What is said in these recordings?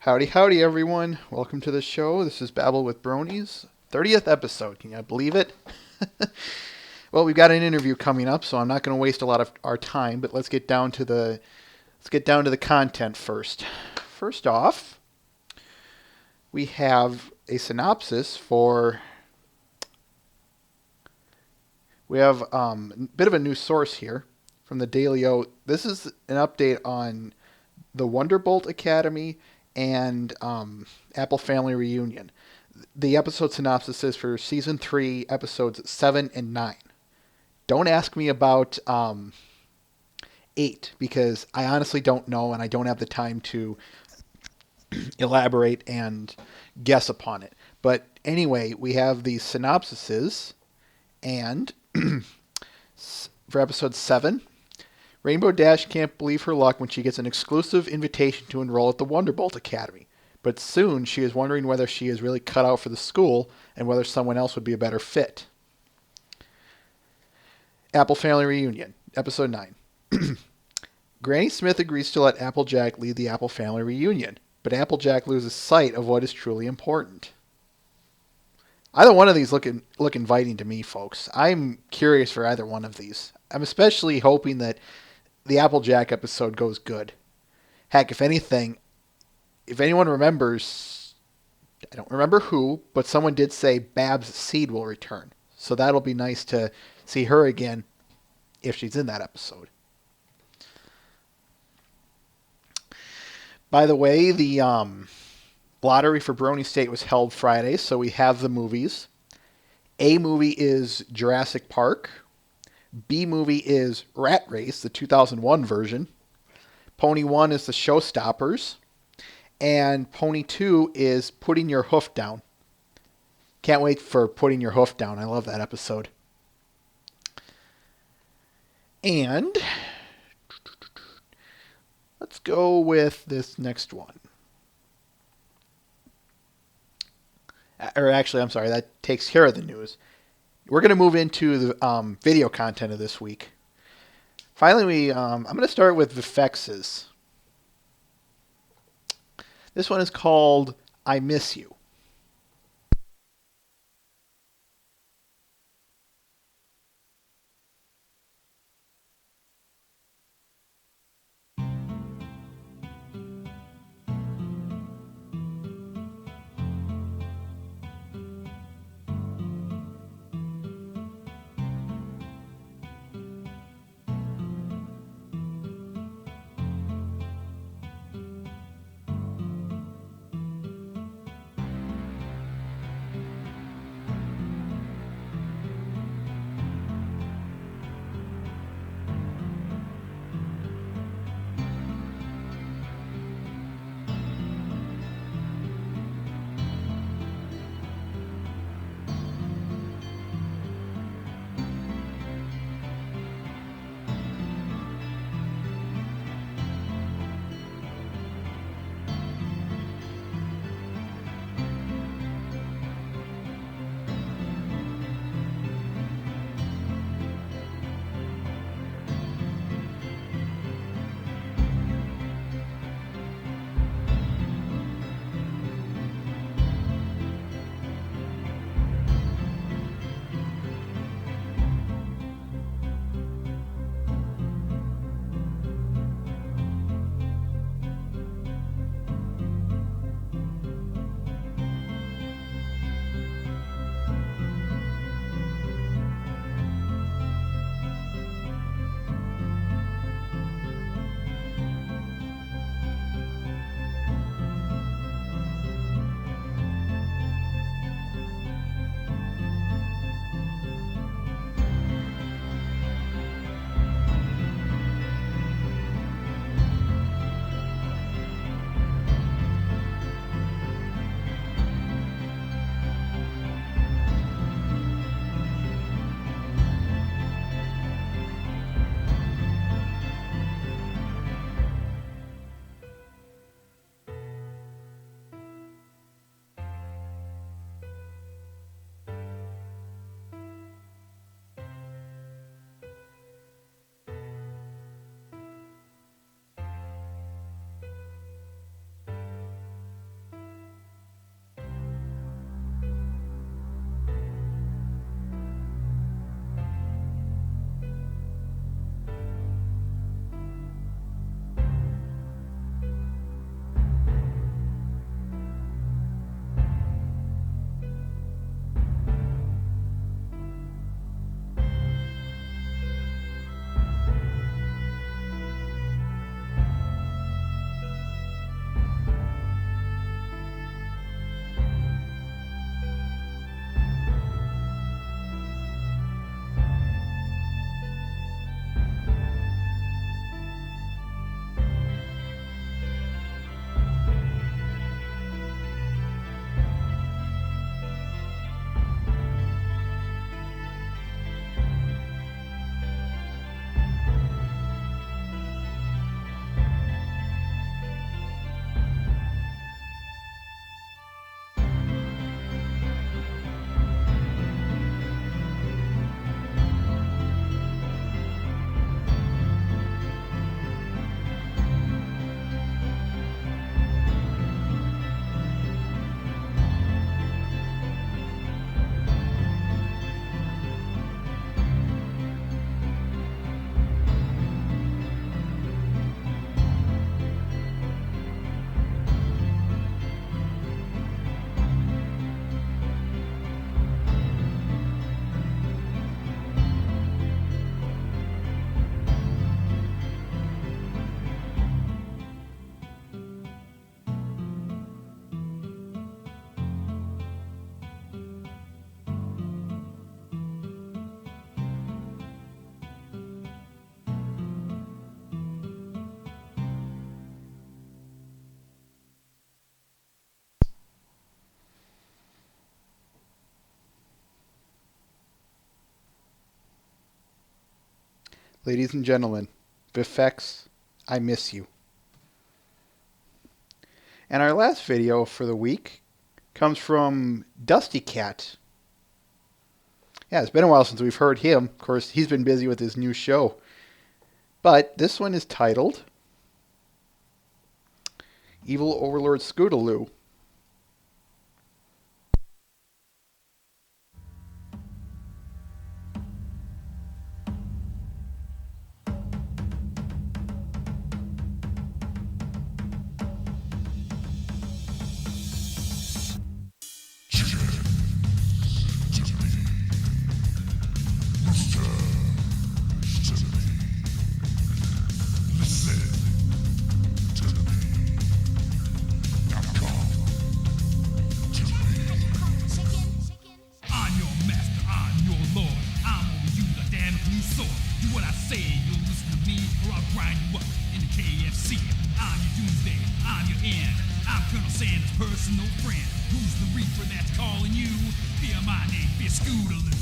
Howdy, howdy, everyone. Welcome to the show. This is Babble with Bronies, 30th episode. Can you believe it? Well, we've got an interview coming up, so I'm not going to waste a lot of our time. But let's get down to the content first. First off, we have a synopsis for. We have a bit of a new source here from the Daily O. This is an update on the Wonderbolt Academy and Apple Family Reunion. The episode synopsis is for season 3, episodes 7 and 9. Don't ask me about 8 because I honestly don't know and I don't have the time to elaborate and guess upon it. But anyway, we have these synopsises, and for episode 7, Rainbow Dash can't believe her luck when she gets an exclusive invitation to enroll at the Wonderbolt Academy. But soon she is wondering whether she is really cut out for the school and whether someone else would be a better fit. Apple Family Reunion, episode 9. Granny Smith agrees to let Applejack lead the Apple Family Reunion, but Applejack loses sight of what is truly important. Either one of these look inviting to me, folks. I'm curious for either one of these. I'm especially hoping that the Applejack episode goes good. Heck, if anything, if anyone remembers, I don't remember who, but someone did say Babs Seed will return. So that'll be nice to see her again if she's in that episode. By the way, the lottery for Brony State was held Friday, so we have the movies. A movie is Jurassic Park. B movie is Rat Race, the 2001 version. Pony 1 is the Showstoppers. And Pony 2 is Putting Your Hoof Down. Can't wait for Putting Your Hoof Down. I love that episode. And let's go with this next one. Or actually, I'm sorry, that takes care of the news. We're going to move into the video content of this week. Finally, I'm going to start with Vifexes. This one is called I Miss You. Ladies and gentlemen, Vifex, I miss you. And our last video for the week comes from Dusty Cat. Yeah, it's been a while since we've heard him. Of course, he's been busy with his new show. But this one is titled Evil Overlord Scootaloo. Personal friend, who's the reaper that's calling you? Fear my name, fear Scootaloo.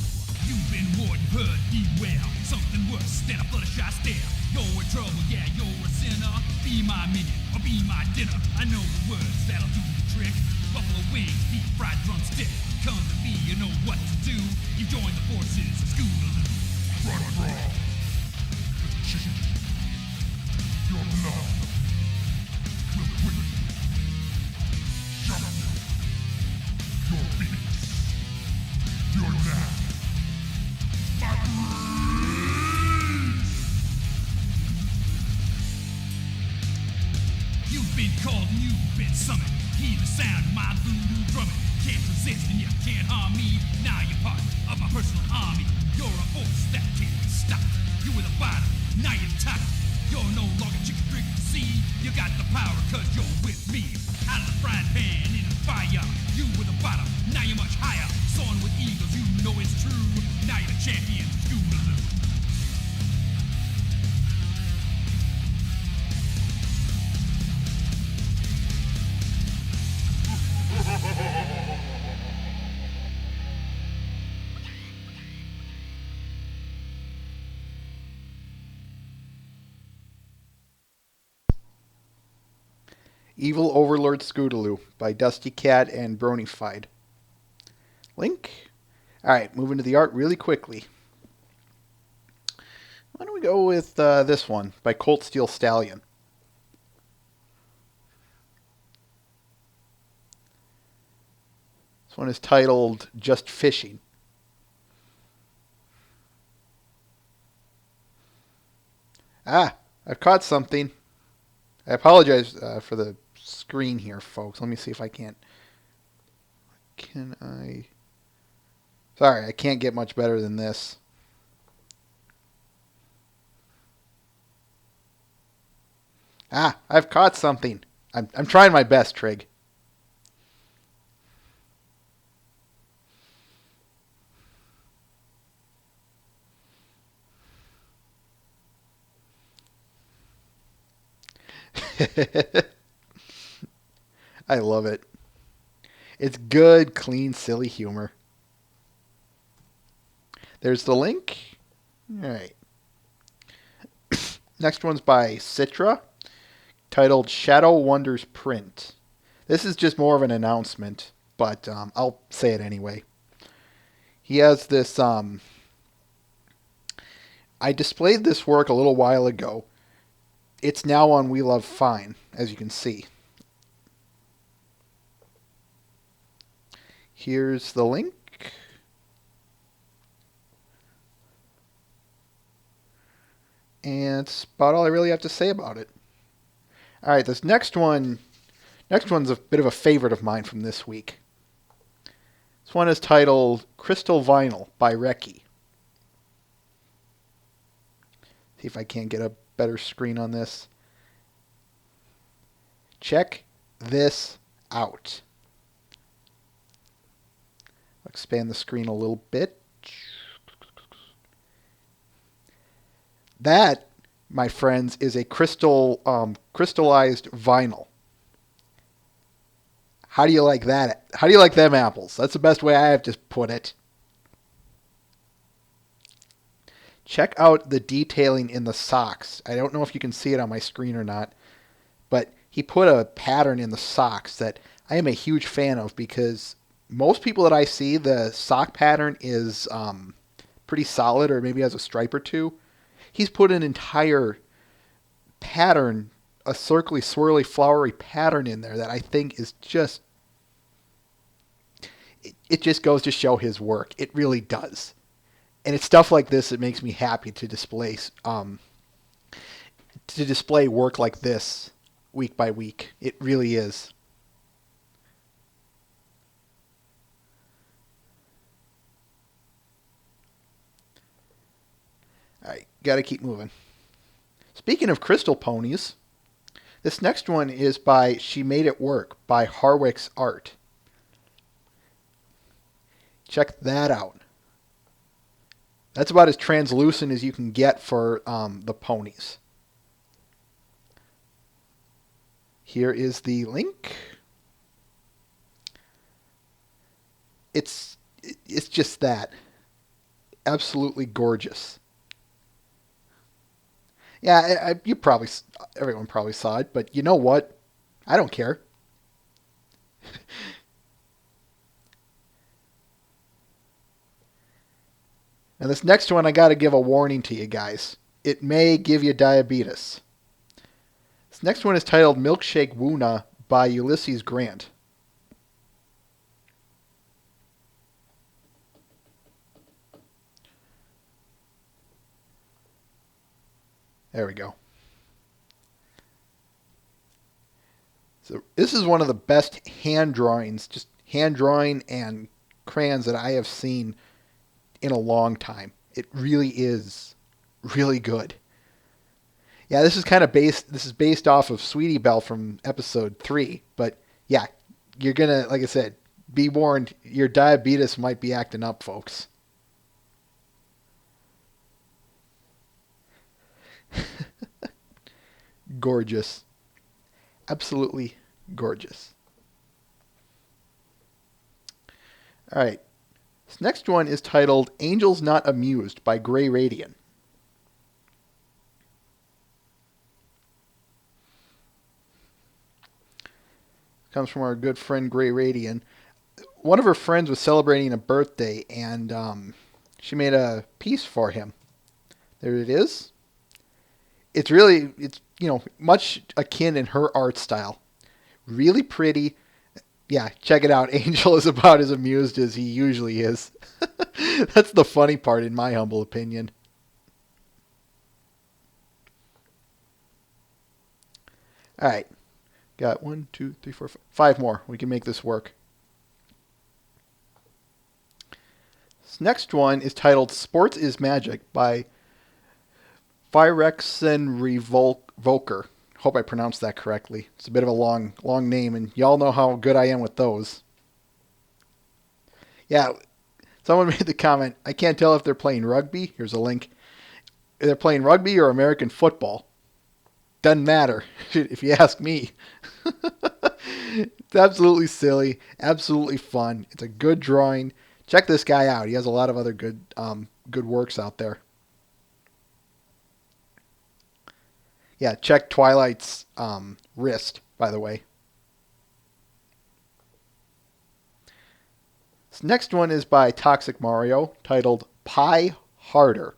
You've been warned, you've heard, beware. Something worse than a bloodshot stare. You're in trouble, yeah, you're a sinner. Be my minion, or be my dinner. I know the words that'll do the trick. Buffalo wings, deep fried drumstick. Come to me, you know what to do. You join the forces of Scootaloo. Run, run, with chicken. Your love will quicken. Your beats, your laugh, my breeze. You've been called and you've been summoned. Hear the sound of my voodoo drumming. Can't resist and you can't harm me. Now you're part of my personal army. You're a force that can't be stopped. You were the bottom, now you're top. You're no longer chicken frick to see. You got the power cause you're with me. Out of the frying pan in the fire. You were the bottom, now you're much higher. Soaring with eagles, you know it's true. Now you're the champion, Scootaloo. Evil Overlord Scootaloo by Dusty Cat and Bronyfied. Link? Alright, moving to the art really quickly. Why don't we go with this one by Colt Steel Stallion. This one is titled Just Fishing. Ah, I've caught something. I apologize for the screen here, folks. Let me see if I can't. Can I? Sorry, I can't get much better than this. Ah, I've caught something. I'm trying my best, Trig. I love it. It's good, clean, silly humor. There's the link. All right. Next one's by Citra, titled Shadow Wonders Print. This is just more of an announcement, but I'll say it anyway. He has this... I displayed this work a little while ago. It's now on We Love Fine, as you can see. Here's the link. And that's about all I really have to say about it. All right, this next one's a bit of a favorite of mine from this week. This one is titled Crystal Vinyl by Reki. See if I can't get a better screen on this. Check this out. I'll expand the screen a little bit. That, my friends, is a crystallized vinyl. How do you like that? How do you like them apples? That's the best way I have to put it. check out the detailing in the socks. I don't know if you can see it on my screen or not, but he put a pattern in the socks that I am a huge fan of, because most people that I see, the sock pattern is pretty solid, or maybe has a stripe or two. He's put an entire pattern, a circly, swirly, flowery pattern in there that I think is just, it just goes to show his work. It really does. And it's stuff like this that makes me happy to display work like this week by week. It really is. All right, got to keep moving. Speaking of crystal ponies, this next one is by She Made It Work by Harwick's Art. Check that out. That's about as translucent as you can get for the ponies. Here is the link. It's just that. Absolutely gorgeous. Yeah, everyone probably saw it, but you know what? I don't care. Now this next one, I got to give a warning to you guys. It may give you diabetes. This next one is titled Milkshake Wuna by Ulysses Grant. There we go. So this is one of the best hand drawings, just hand drawing and crayons that I have seen in a long time. It really is really good. Yeah, this is based off of Sweetie Belle from episode 3, but yeah, you're gonna, like I said, be warned, your diabetes might be acting up, folks. Gorgeous. Absolutely gorgeous. All right. This next one is titled Angels Not Amused by Gray Radian. Comes from our good friend Gray Radian. One of her friends was celebrating a birthday, and she made a piece for him. There it is. It's much akin in her art style. Really pretty. Yeah, check it out. Angel is about as amused as he usually is. That's the funny part, in my humble opinion. All right. Got 1, 2, 3, 4, 5 more. We can make this work. This next one is titled Sports is Magic by Phyrexian Revoker. Hope I pronounced that correctly. It's a bit of a long name, and y'all know how good I am with those. Yeah, someone made the comment, I can't tell if they're playing rugby. Here's a link. They're playing rugby or American football. Doesn't matter, if you ask me. It's absolutely silly, absolutely fun. It's a good drawing. Check this guy out. He has a lot of other good works out there. Yeah, check Twilight's wrist, by the way. This next one is by Toxic Mario, titled Pie Harder.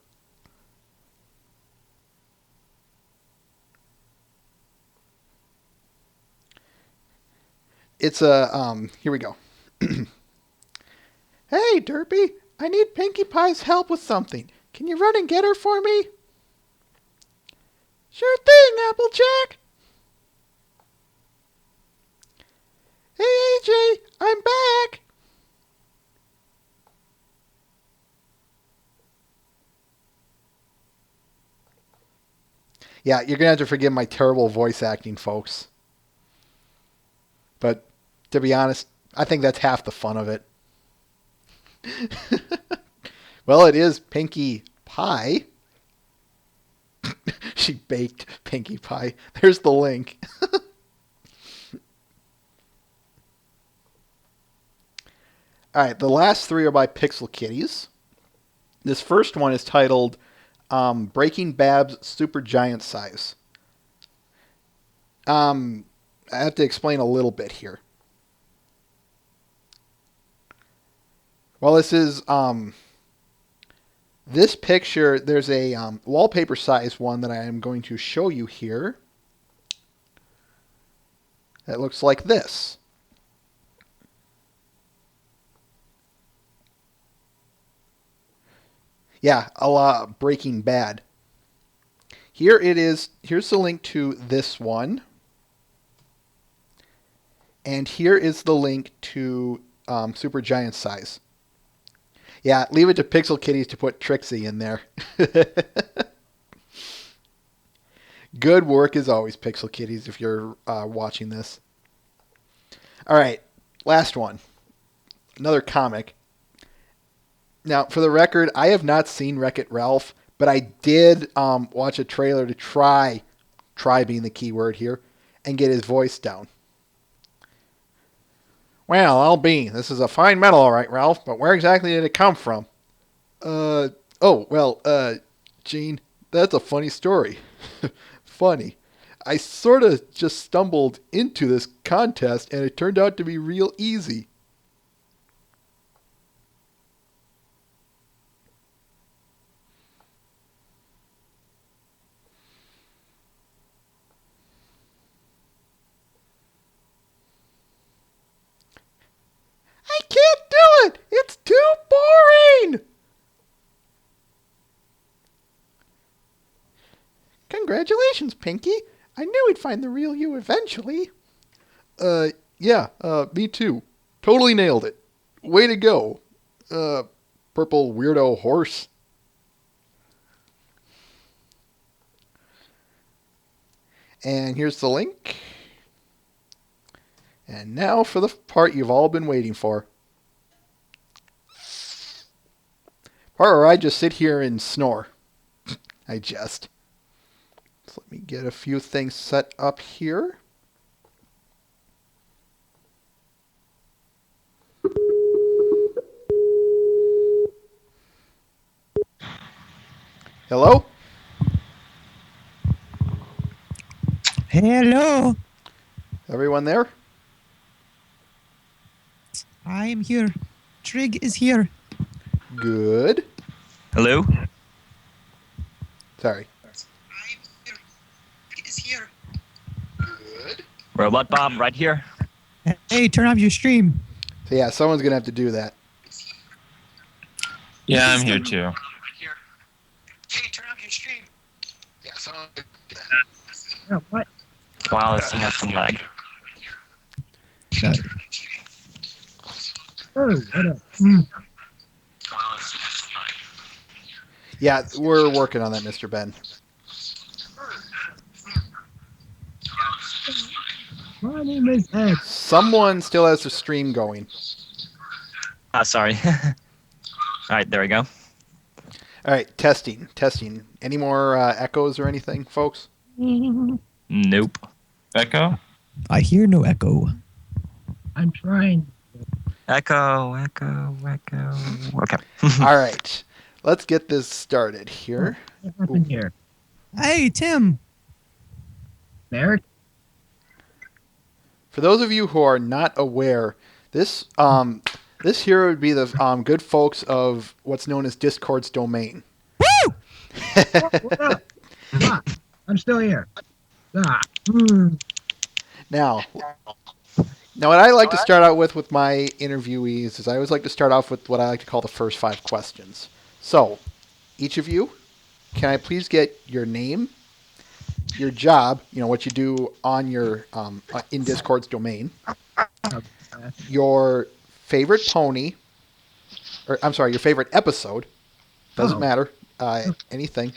It's here we go. Hey, Derpy, I need Pinkie Pie's help with something. Can you run and get her for me? Sure thing, Applejack. Hey, AJ, I'm back. Yeah, you're going to have to forgive my terrible voice acting, folks. But to be honest, I think that's half the fun of it. Well, it is Pinkie Pie. She baked Pinkie Pie. There's the link. All right, the last 3 are by Pixel Kitties. This first one is titled Breaking Bad's super giant size. I have to explain a little bit here. Well, this is this picture. There's a wallpaper size one that I am going to show you here. That looks like this. Yeah, a la Breaking Bad. Here it is. Here's the link to this one. And here is the link to Super Giant size. Yeah, leave it to Pixel Kitties to put Trixie in there. Good work as always, Pixel Kitties, if you're watching this. All right, last one. Another comic. Now, for the record, I have not seen Wreck-It Ralph, but I did watch a trailer to try being the key word here, and get his voice down. Well, I'll be. This is a fine medal, all right, Ralph, but where exactly did it come from? Gene, that's a funny story. Funny. I sort of just stumbled into this contest, and it turned out to be real easy. I can't do it! It's too boring! Congratulations, Pinky. I knew we'd find the real you eventually. Me too. Totally nailed it. Way to go. Purple weirdo horse. And here's the link. And now for the part you've all been waiting for. Part where I just sit here and snore. I jest. So let me get a few things set up here. Hello? Hello, Everyone there? I am here. Trig is here. Good. Hello? Sorry. I'm here. Trig is here. Good. Robot Bob, right here. Hey, turn off your stream. So yeah, someone's going to have to do that. Yeah, I'm here too. Hey, turn off your stream. Yeah, someone. Oh, what? Wow, this thing has some lag. Oh, what up? Yeah, we're working on that, Mr. Ben. My name is Ed. Someone still has the stream going. Sorry. Alright, there we go. All right, testing. Any more echoes or anything, folks? Nope. Echo? I hear no echo. I'm trying. Echo, echo, echo. Okay. All right, let's get this started here. What happened here? Hey, Tim. Merrick? For those of you who are not aware, this here would be the good folks of what's known as Discord's domain. Woo! What up? Ah, I'm still here. Ah, Now, what I like to start out with my interviewees is I always like to start off with what I like to call the first 5 questions. So, each of you, can I please get your name, your job, what you do on your in Discord's domain, your favorite pony, or I'm sorry, your favorite episode, doesn't matter, anything,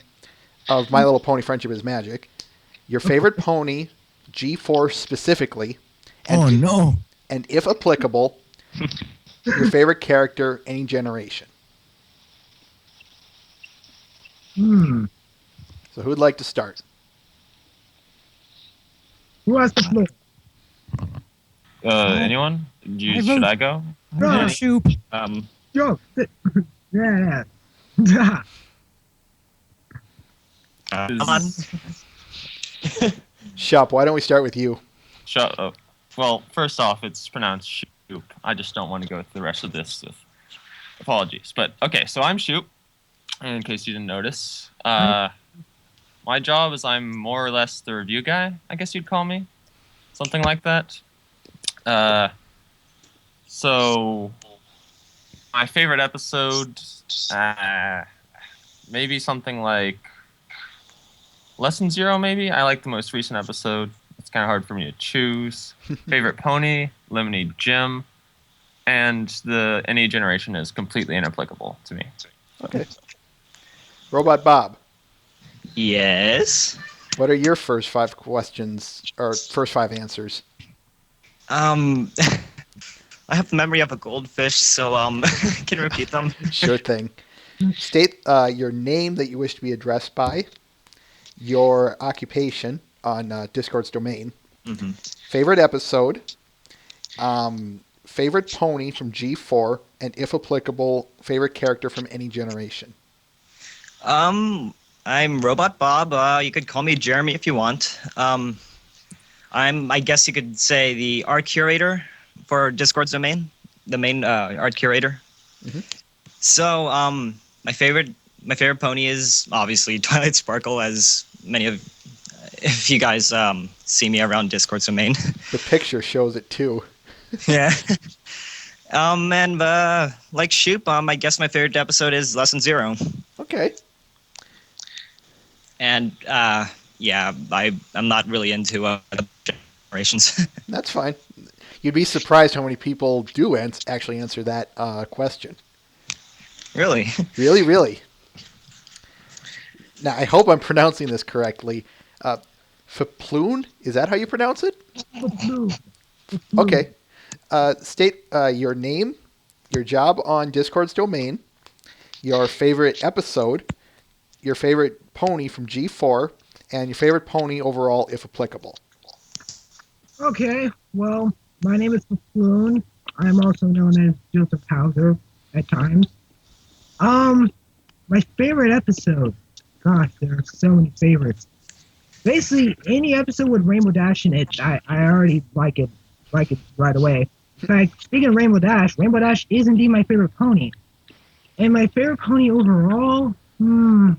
of My Little Pony Friendship is Magic, your favorite pony, G-Force specifically, and no. and if applicable, your favorite character, any generation. hmm. So who would like to start? Who has the floor? Anyone? Should I go? Yeah. Shoop. Um, Yo, sit. Yeah. Come on. Shop, why don't we start with you? Shut up. Well, first off, it's pronounced Shoop. I just don't want to go through the rest of this with apologies. But okay, so I'm Shoop, in case you didn't notice. My job is I'm more or less the review guy, I guess you'd call me. Something like that. So my favorite episode, maybe something like Lesson Zero, maybe? I like the most recent episode. It's kind of hard for me to choose. Favorite pony, Lemony Jim, and the Any Generation is completely inapplicable to me. Okay. Robot Bob, Yes. what are your first 5 questions, or first 5 answers? I have the memory of a goldfish, so can you repeat them? Sure thing. State your name that you wish to be addressed by, your occupation on Discord's domain, Mm-hmm. favorite episode, favorite pony from G4, and if applicable, favorite character from any generation. I'm Robot Bob. You could call me Jeremy if you want. I guess you could say the art curator for Discord's domain, the main art curator. Mhm. So, my favorite pony is obviously Twilight Sparkle, as many of if you guys see me around Discord's domain. The picture shows it too. Yeah. And like Shoop, I guess my favorite episode is Lesson Zero. Okay. And yeah, I'm not really into other generations. That's fine. You'd be surprised how many people do actually answer that question. Really? Really, really. Now, I hope I'm pronouncing this correctly. Faploon? Is that how you pronounce it? Okay. State your name, your job on Discord's domain, your favorite episode, your favorite pony from G4, and your favorite pony overall, if applicable. Okay, well, my name is Buffoon. I'm also known as Joseph Hauser at times. My favorite episode. Gosh, there are so many favorites. Basically, any episode with Rainbow Dash in it, I already like it right away. In fact, speaking of Rainbow Dash is indeed my favorite pony. And my favorite pony overall, I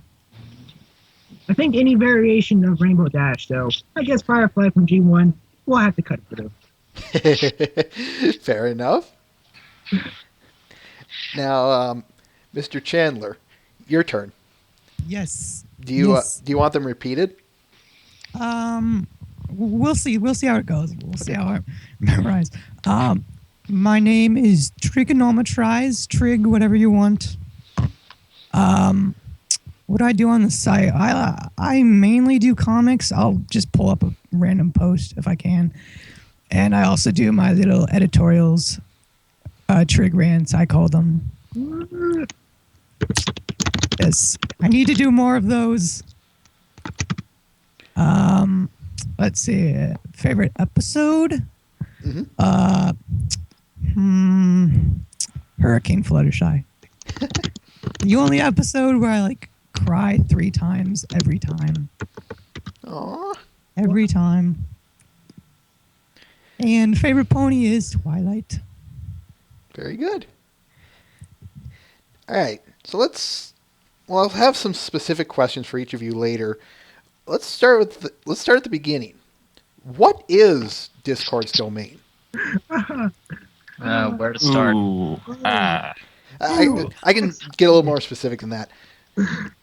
think any variation of Rainbow Dash, though. I guess Firefly from G1, we'll have to cut it through. Fair enough. Now, Mr. Chandler, your turn. Yes. Do you Yes. do you want them repeated? We'll see. We'll see how it goes. We'll see how I memorize. My name is Trigonometrize, Trig, whatever you want. What do I do on the site? I mainly do comics. I'll just pull up a random post if I can. And I also do my little editorials, Trig rants, I call them. Yes, I need to do more of those. Let's see. Favorite episode? Mm-hmm. Hurricane Fluttershy. The only episode where I cry 3 times every time. Aw. Every time. And favorite pony is Twilight. Very good. All right. So I'll have some specific questions for each of you later. Let's start at the beginning. What is Discord's domain? Where to start? Ooh. I can get a little more specific than that.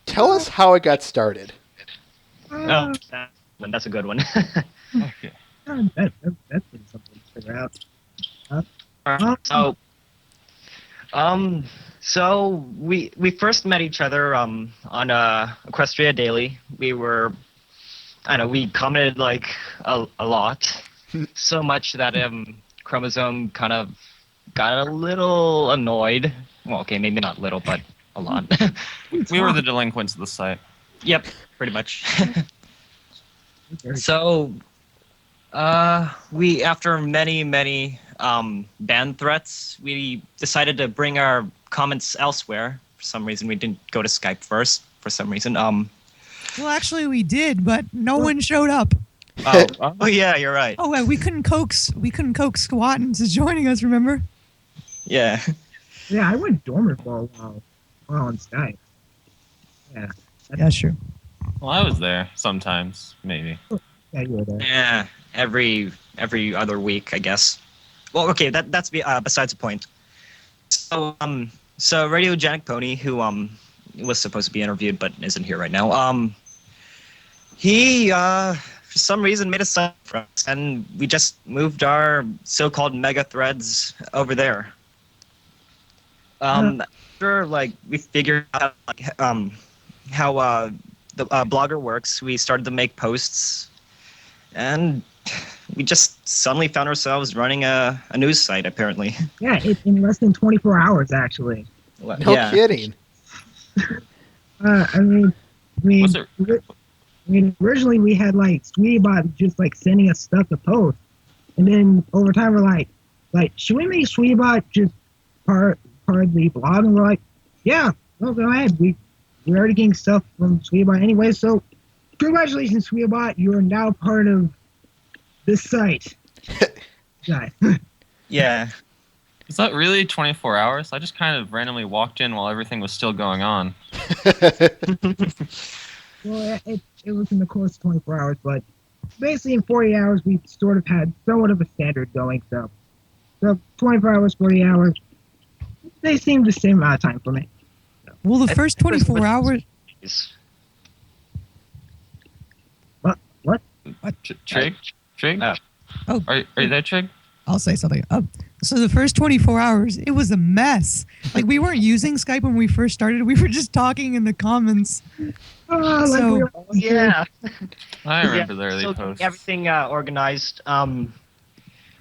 Tell us how it got started. Oh, that's a good one. Okay. That's been something to figure out. So we first met each other on Equestria Daily. We commented a lot, so much that Chromosome kind of got a little annoyed. Well, okay, maybe not little, but a lot. We were the delinquents of the site. Yep, pretty much. Very So, we after many ban threats, we decided to bring our comments elsewhere. For some reason, we didn't go to Skype first. For some reason, Well, actually, we did, but no one showed up. Oh yeah, you're right. Oh, we couldn't coax Squat into joining us. Remember? Yeah. Yeah, I went dormant for a while on Skype. Yeah, Yeah, sure. Well, I was there sometimes, maybe. yeah, you were there. Yeah. Every other week, I guess. Well, okay, that's besides the point. So Radiogenic Pony, who was supposed to be interviewed but isn't here right now. He for some reason made a site for us, and we just moved our so-called mega threads over there. After we figured out how the blogger works, we started to make posts, and we just suddenly found ourselves running a news site. Apparently, Yeah, in less than 24 hours, actually. No yeah. kidding. I mean, Was it? originally we had SweetieBot just sending us stuff to post, and then over time we're like, should we make SweetieBot just part of the blog? And we're like, yeah, well, go ahead. We're already getting stuff from SweetieBot anyway, so congratulations, SweetieBot. You are now part of this site. Guy. Yeah. Is that really 24 hours? I just kind of randomly walked in while everything was still going on. Well, it was in the course of 24 hours, but basically in 40 hours we sort of had somewhat of a standard going. So 24 hours, 40 hours, they seem the same amount of time for me. Well, the first 24 hours. What? Trig? Trig? Oh. Are you there, Trig? I'll say something. So the first 24 hours, it was a mess. We weren't using Skype when we first started. We were just talking in the comments. So- Yeah. I remember the early posts. Everything organized.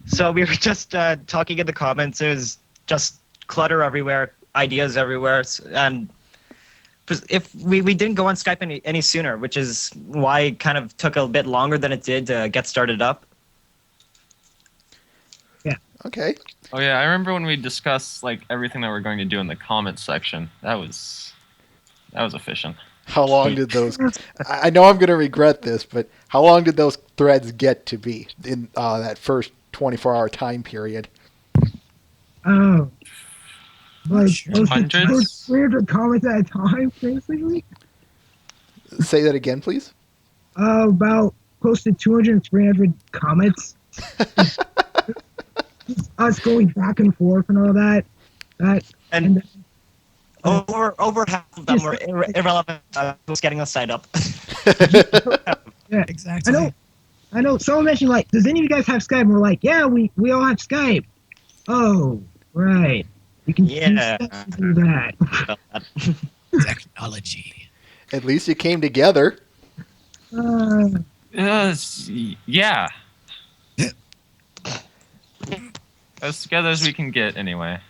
So we were just talking in the comments. It was just clutter everywhere, ideas everywhere, and if we didn't go on Skype any sooner, which is why it kind of took a bit longer than it did to get started up. Okay. Oh yeah, I remember when we discussed everything that we're going to do in the comments section. That was efficient. How long did those? I know I'm going to regret this, but how long did those threads get to be in that first 24-hour time period? Oh. Hundreds? 300 comments at a time, basically? Say that again, please. About close to 200 and 300 comments. Just us going back and forth and all that. And over half of them were irrelevant. Was getting the site up. Yeah, Exactly. I know. Someone mentioned does any of you guys have Skype? And we're like, yeah, we all have Skype. Oh, right. We can do that. Technology. At least you came together. Yeah. As together as we can get, anyway.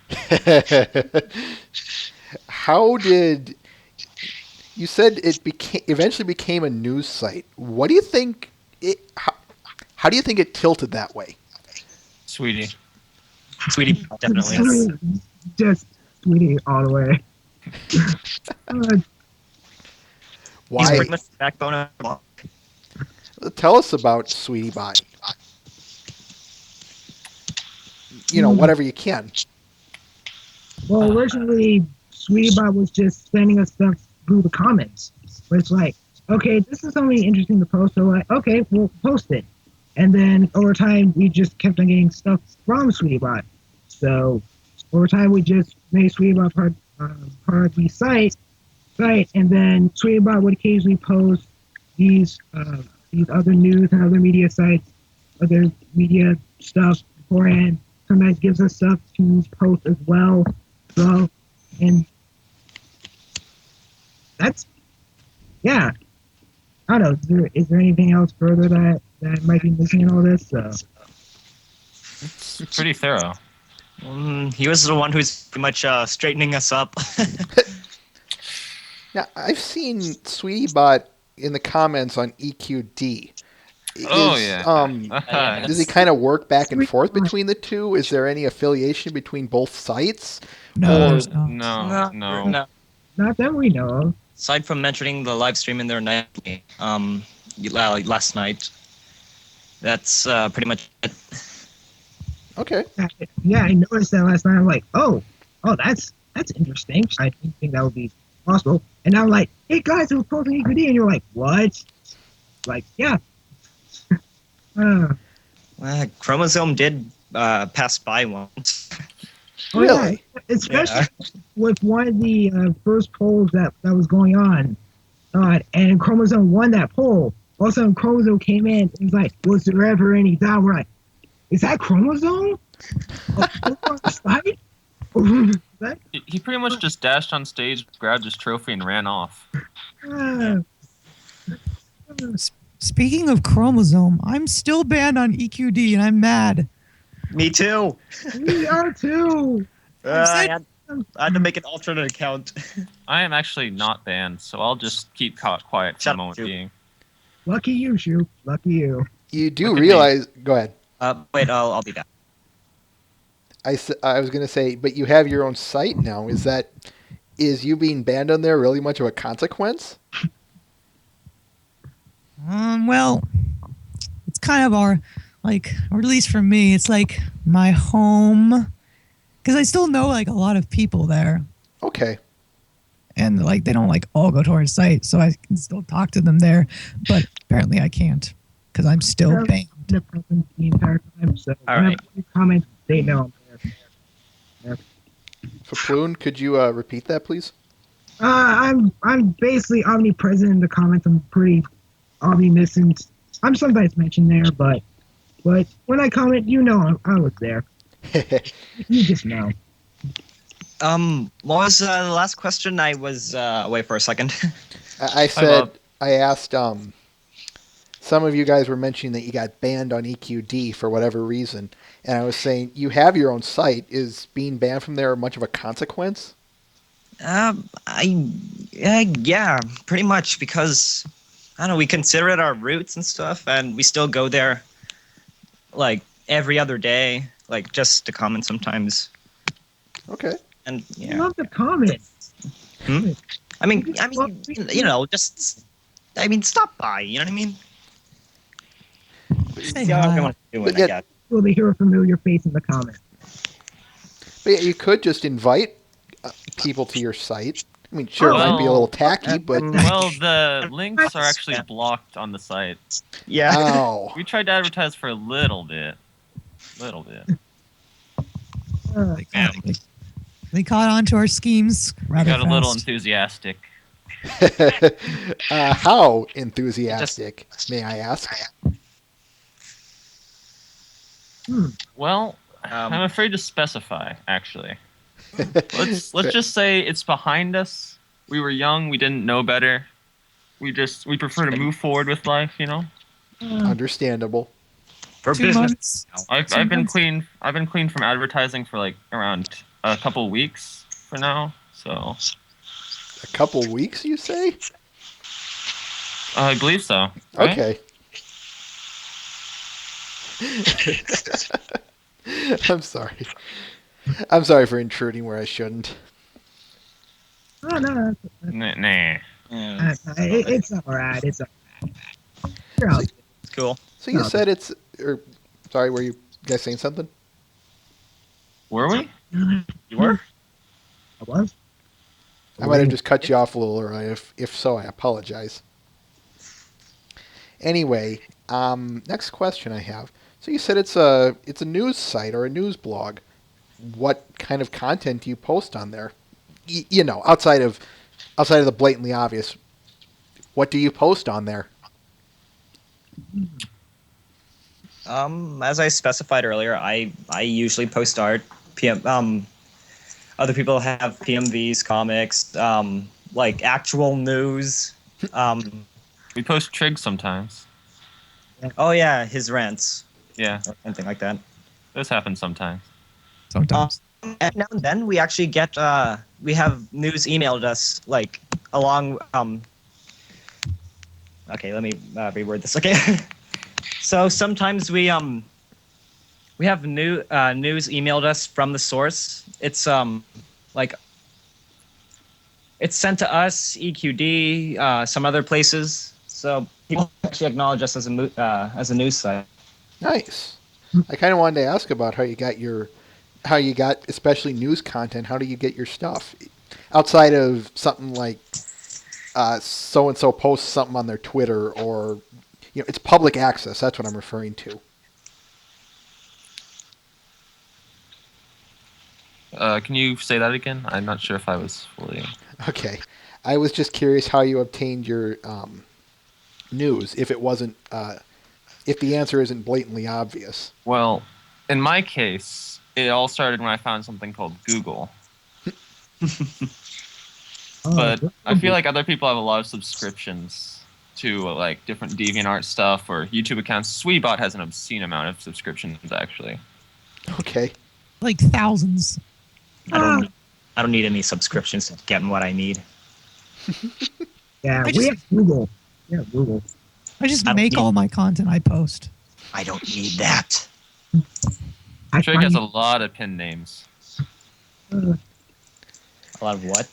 How did you said it eventually became a news site? What do you think how do you think it tilted that way? Sweetie. Sweetie, definitely. Just Sweetie all the way. He's Why? pretty much the backbone of the blog. Tell us about Sweetie Bot. Whatever you can. Well, originally, SweetieBot was just sending us stuff through the comments. Where it's like, okay, this is something interesting to post. So like, okay, we'll post it. And then over time, we just kept on getting stuff from SweetieBot. So over time, we just made SweetieBot part of the site, and then SweetieBot would occasionally post these other news and other media sites, other media stuff beforehand. Sometimes gives us stuff to post as well. So, and that's, yeah. I don't know. Is there anything else further that might be missing in all this? It's pretty thorough. He was the one who's pretty much straightening us up. Now, I've seen SweetieBot in the comments on EQD. Does he kind of work back and forth between the two? Is there any affiliation between both sites? No, Or- there's not. No. Not that we know of. aside from mentioning the live stream in there nightly, last night, that's pretty much it. Okay. Yeah, I noticed that last night. I'm like, oh, that's interesting. I didn't think that would be possible. And I'm like, hey guys, it was posting EQD, and you're like, what? Like, yeah. Chromosome did pass by once. Really? Yeah, especially with one of the first polls that was going on, and Chromosome won that poll. All of a sudden, Chromosome came in and was like, was there ever any doubt? We're like, is that Chromosome? On the site? That- He pretty much just dashed on stage, grabbed his trophy, and ran off. uh, Speaking of chromosome, I'm still banned on EQD and I'm mad. Me too. we are too. I had to make an alternate account. I am actually not banned, so I'll just keep quiet for Shut the moment up, being. Lucky you, Shu. Lucky you. You do Look at realize. Go ahead. Wait, I'll be back. I was going to say, but you have your own site now. Is you being banned on there really much of a consequence? Well, it's kind of our, like, or at least for me, it's like my home. Because I still know, like, a lot of people there. Okay. And, like, they don't, like, all go to our site. So I can still talk to them there. But apparently I can't. Because I'm still Yeah. banned. The present the entire time. So All whenever right. you comment, they know I'm there. Faploon, could you repeat that, please? I'm basically omnipresent in the comments. I'm pretty omniscient. I'm sometimes mentioned there, but when I comment, you know I was there. You just know. What was the last question? I was away for a second. I said, I asked, some of you guys were mentioning that you got banned on EQD for whatever reason. And I was saying, you have your own site. Is being banned from there much of a consequence? Yeah, pretty much because I don't know. We consider it our roots and stuff, and we still go there like every other day, like just to comment sometimes. Okay. And I yeah, love the comments. I mean, you know, just stop by. You know what I mean? Say Yeah, hi. everyone's doing. But I yet- guess. Will they hear a familiar face in the comments? But yeah, you could just invite people to your site. I mean, sure, it might be a little tacky, but Well, the links are actually blocked on the site. Yeah. oh, We tried to advertise for a little bit. They caught on to our schemes We rather got a little fast. enthusiastic. how enthusiastic, may I ask? Well, Um, I'm afraid to specify, actually. Let's just say it's behind us. We were young, we didn't know better. We prefer to move forward with life, you know? Understandable. for 2 business. months. I've been clean from advertising for like around a couple weeks for now. So A couple weeks, you say? I believe so. Right? Okay. I'm sorry. I'm sorry for intruding where I shouldn't. Oh no, Nah. it's alright. It's alright. You're all good. It's cool. So you No. said it's. Sorry, were you guys saying something? Were we? You were? I was. I might have just cut you off a little early. If so, I apologize. Anyway, next question I have. So you said it's a news site or a news blog. What kind of content do you post on there? You know, outside of the blatantly obvious. What do you post on there? As I specified earlier, I usually post art. Other people have PMVs, comics, like actual news. We post Trig sometimes. Oh yeah, his rants Yeah, or something like that. this happens sometimes. Sometimes. And now and then we actually get we have news emailed us like along okay, let me reword this. Okay. So sometimes we have news emailed us from the source. It's like It's sent to us, EQD, some other places. So people actually acknowledge us as a news site. Nice. I kind of wanted to ask about how you got especially news content. How do you get your stuff outside of something like so and so posts something on their Twitter, or it's public access. That's what I'm referring to. Can you say that again? I'm not sure if I was fully. Okay, I was just curious how you obtained your news. If it wasn't, if the answer isn't blatantly obvious. Well, in my case, it all started when I found something called Google. But I feel like other people have a lot of subscriptions to like different DeviantArt stuff or YouTube accounts. Sweetbot has an obscene amount of subscriptions, actually. Okay. Like thousands. I don't need any subscriptions to get what I need. Yeah, I we have Google. Yeah, Google. I just I don't make need- all my content I post. I don't need that. I Trig has find, a lot of pin names. uh, A lot of what?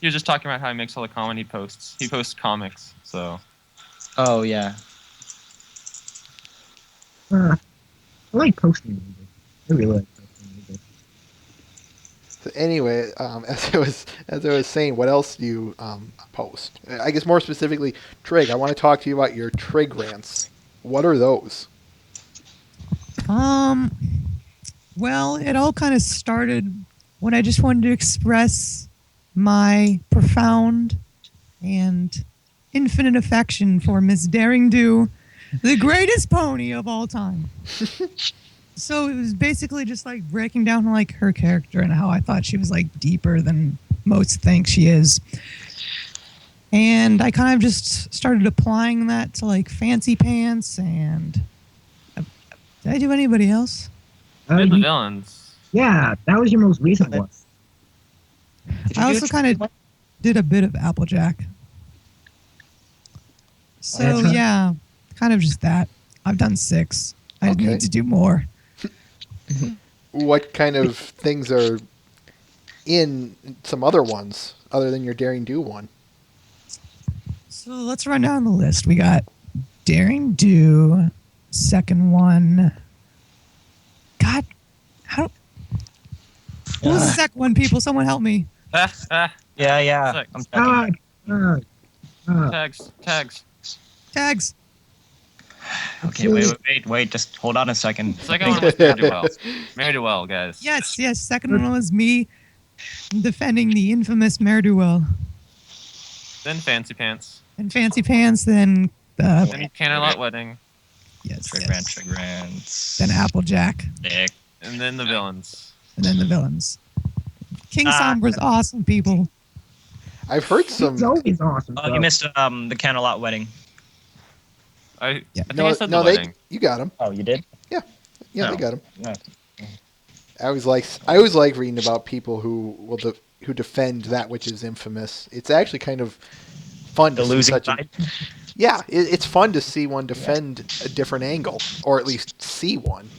He was just talking about how he makes all the comedy posts. He posts comics, so Oh yeah. I like posting music. I really like posting music. So anyway, as I was saying, what else do you post? I guess more specifically, Trig. I want to talk to you about your Trig rants. What are those? Well, it all kind of started when I just wanted to express my profound and infinite affection for Miss Daring Do, the greatest pony of all time. So it was basically just like breaking down like her character and how I thought she was like deeper than most think she is. And I kind of just started applying that to like Fancy Pants and did I do anybody else? did the You- villains. yeah, that was your most recent one. Did you I do also a kind of did a bit of Applejack. So That's right. yeah, kind of just that. I've done 6. I Okay. need to do more. What kind of things are in some other ones other than your Daring Do one? So let's run down the list. We got Daring Do, second one. God, how? What was the second one? People, someone help me. Yeah. Sick. I'm checking. Tags. Tags. Okay, wait. Just hold on a second. Second one was Mary Well. Mary Well, guys. Yes. Second one was me defending the infamous Mare-do-Well. Then Fancy Pants. And Fancy Pants, then Then Candlelight Wedding. yes. Trig rants. Then Applejack, Nick. And then the villains. and then the villains. King Sombra's awesome, people. I've heard some. It's always awesome. Oh, you missed the Candlelight wedding. I think No, I said no, the they. wedding. You got them. Oh, you did? Yeah, No. they got them. No. I always like reading about people who defend that which is infamous. It's actually kind of fun The to see losing such side. Yeah, it's fun to see one defend a different angle, or at least see one.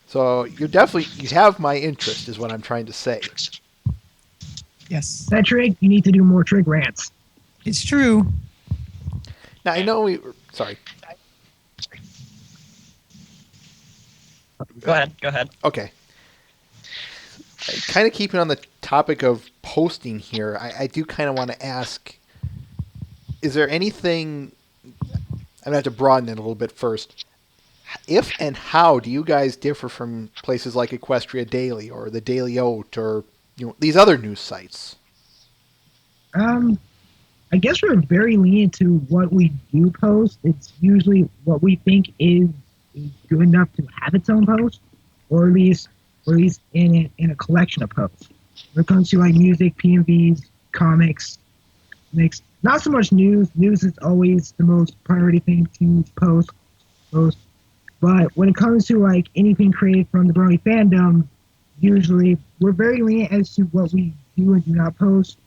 So you have my interest, is what I'm trying to say. Yes, That Trig, you need to do more Trig rants. it's true. Now I know sorry. Go ahead. Okay. Kind of keeping on the topic of posting here, I do kind of want to ask, is there anything, I'm going to have to broaden it a little bit first. If and how do you guys differ from places like Equestria Daily or the Daily Oat or these other news sites? I guess we're very lenient to what we do post. It's usually what we think is good enough to have its own post, or at least in a collection of posts. When it comes to like music, PMVs, comics, not so much news. News is always the most priority thing to post. But when it comes to like anything created from the Brony fandom, usually we're very lenient as to what we do and do not post.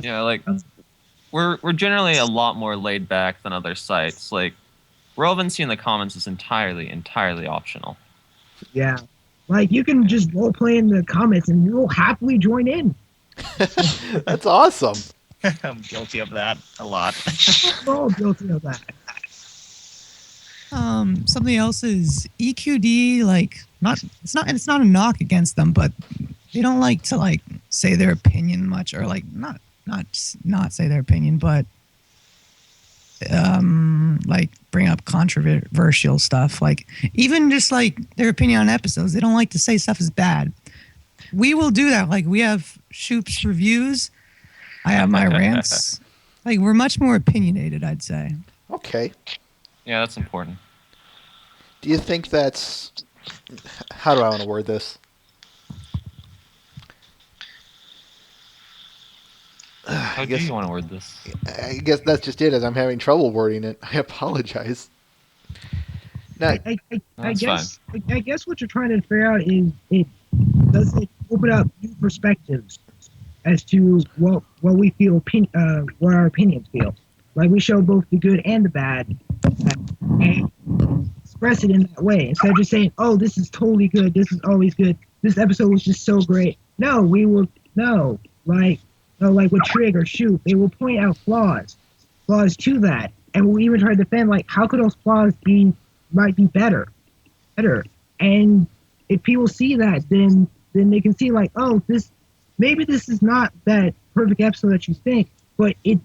Yeah, like we're generally a lot more laid back than other sites. Like relevancy in the comments is entirely optional. Yeah. Like, you can just role play in the comments and you'll happily join in. That's awesome. I'm guilty of that a lot. We're all guilty of that. Something else is EQD. Like, it's not a knock against them, but they don't like to like say their opinion much, or like not say their opinion, but like bring up controversial stuff. Like even just like their opinion on episodes, they don't like to say stuff is bad. We will do that. Like we have Shoop's reviews. I have my rants. Like we're much more opinionated, I'd say. Okay. Yeah, that's important. Do you think that's... How do I want to word this? How do guess- you want to word this? I guess that's just it, as I'm having trouble wording it. I apologize. Now, I That's guess what you're trying to figure out is does it open up new perspectives as to what we feel, what our opinions feel. Like we show both the good and the bad, and express it in that way instead of just saying, "Oh, this is totally good. This is always good. This episode was just so great." No, we will like with Trig or Shoop, they will point out flaws to that, and we'll even try to defend like how could those flaws might be better, and if people see that, then they can see like, oh, maybe this is not that perfect episode that you think, but it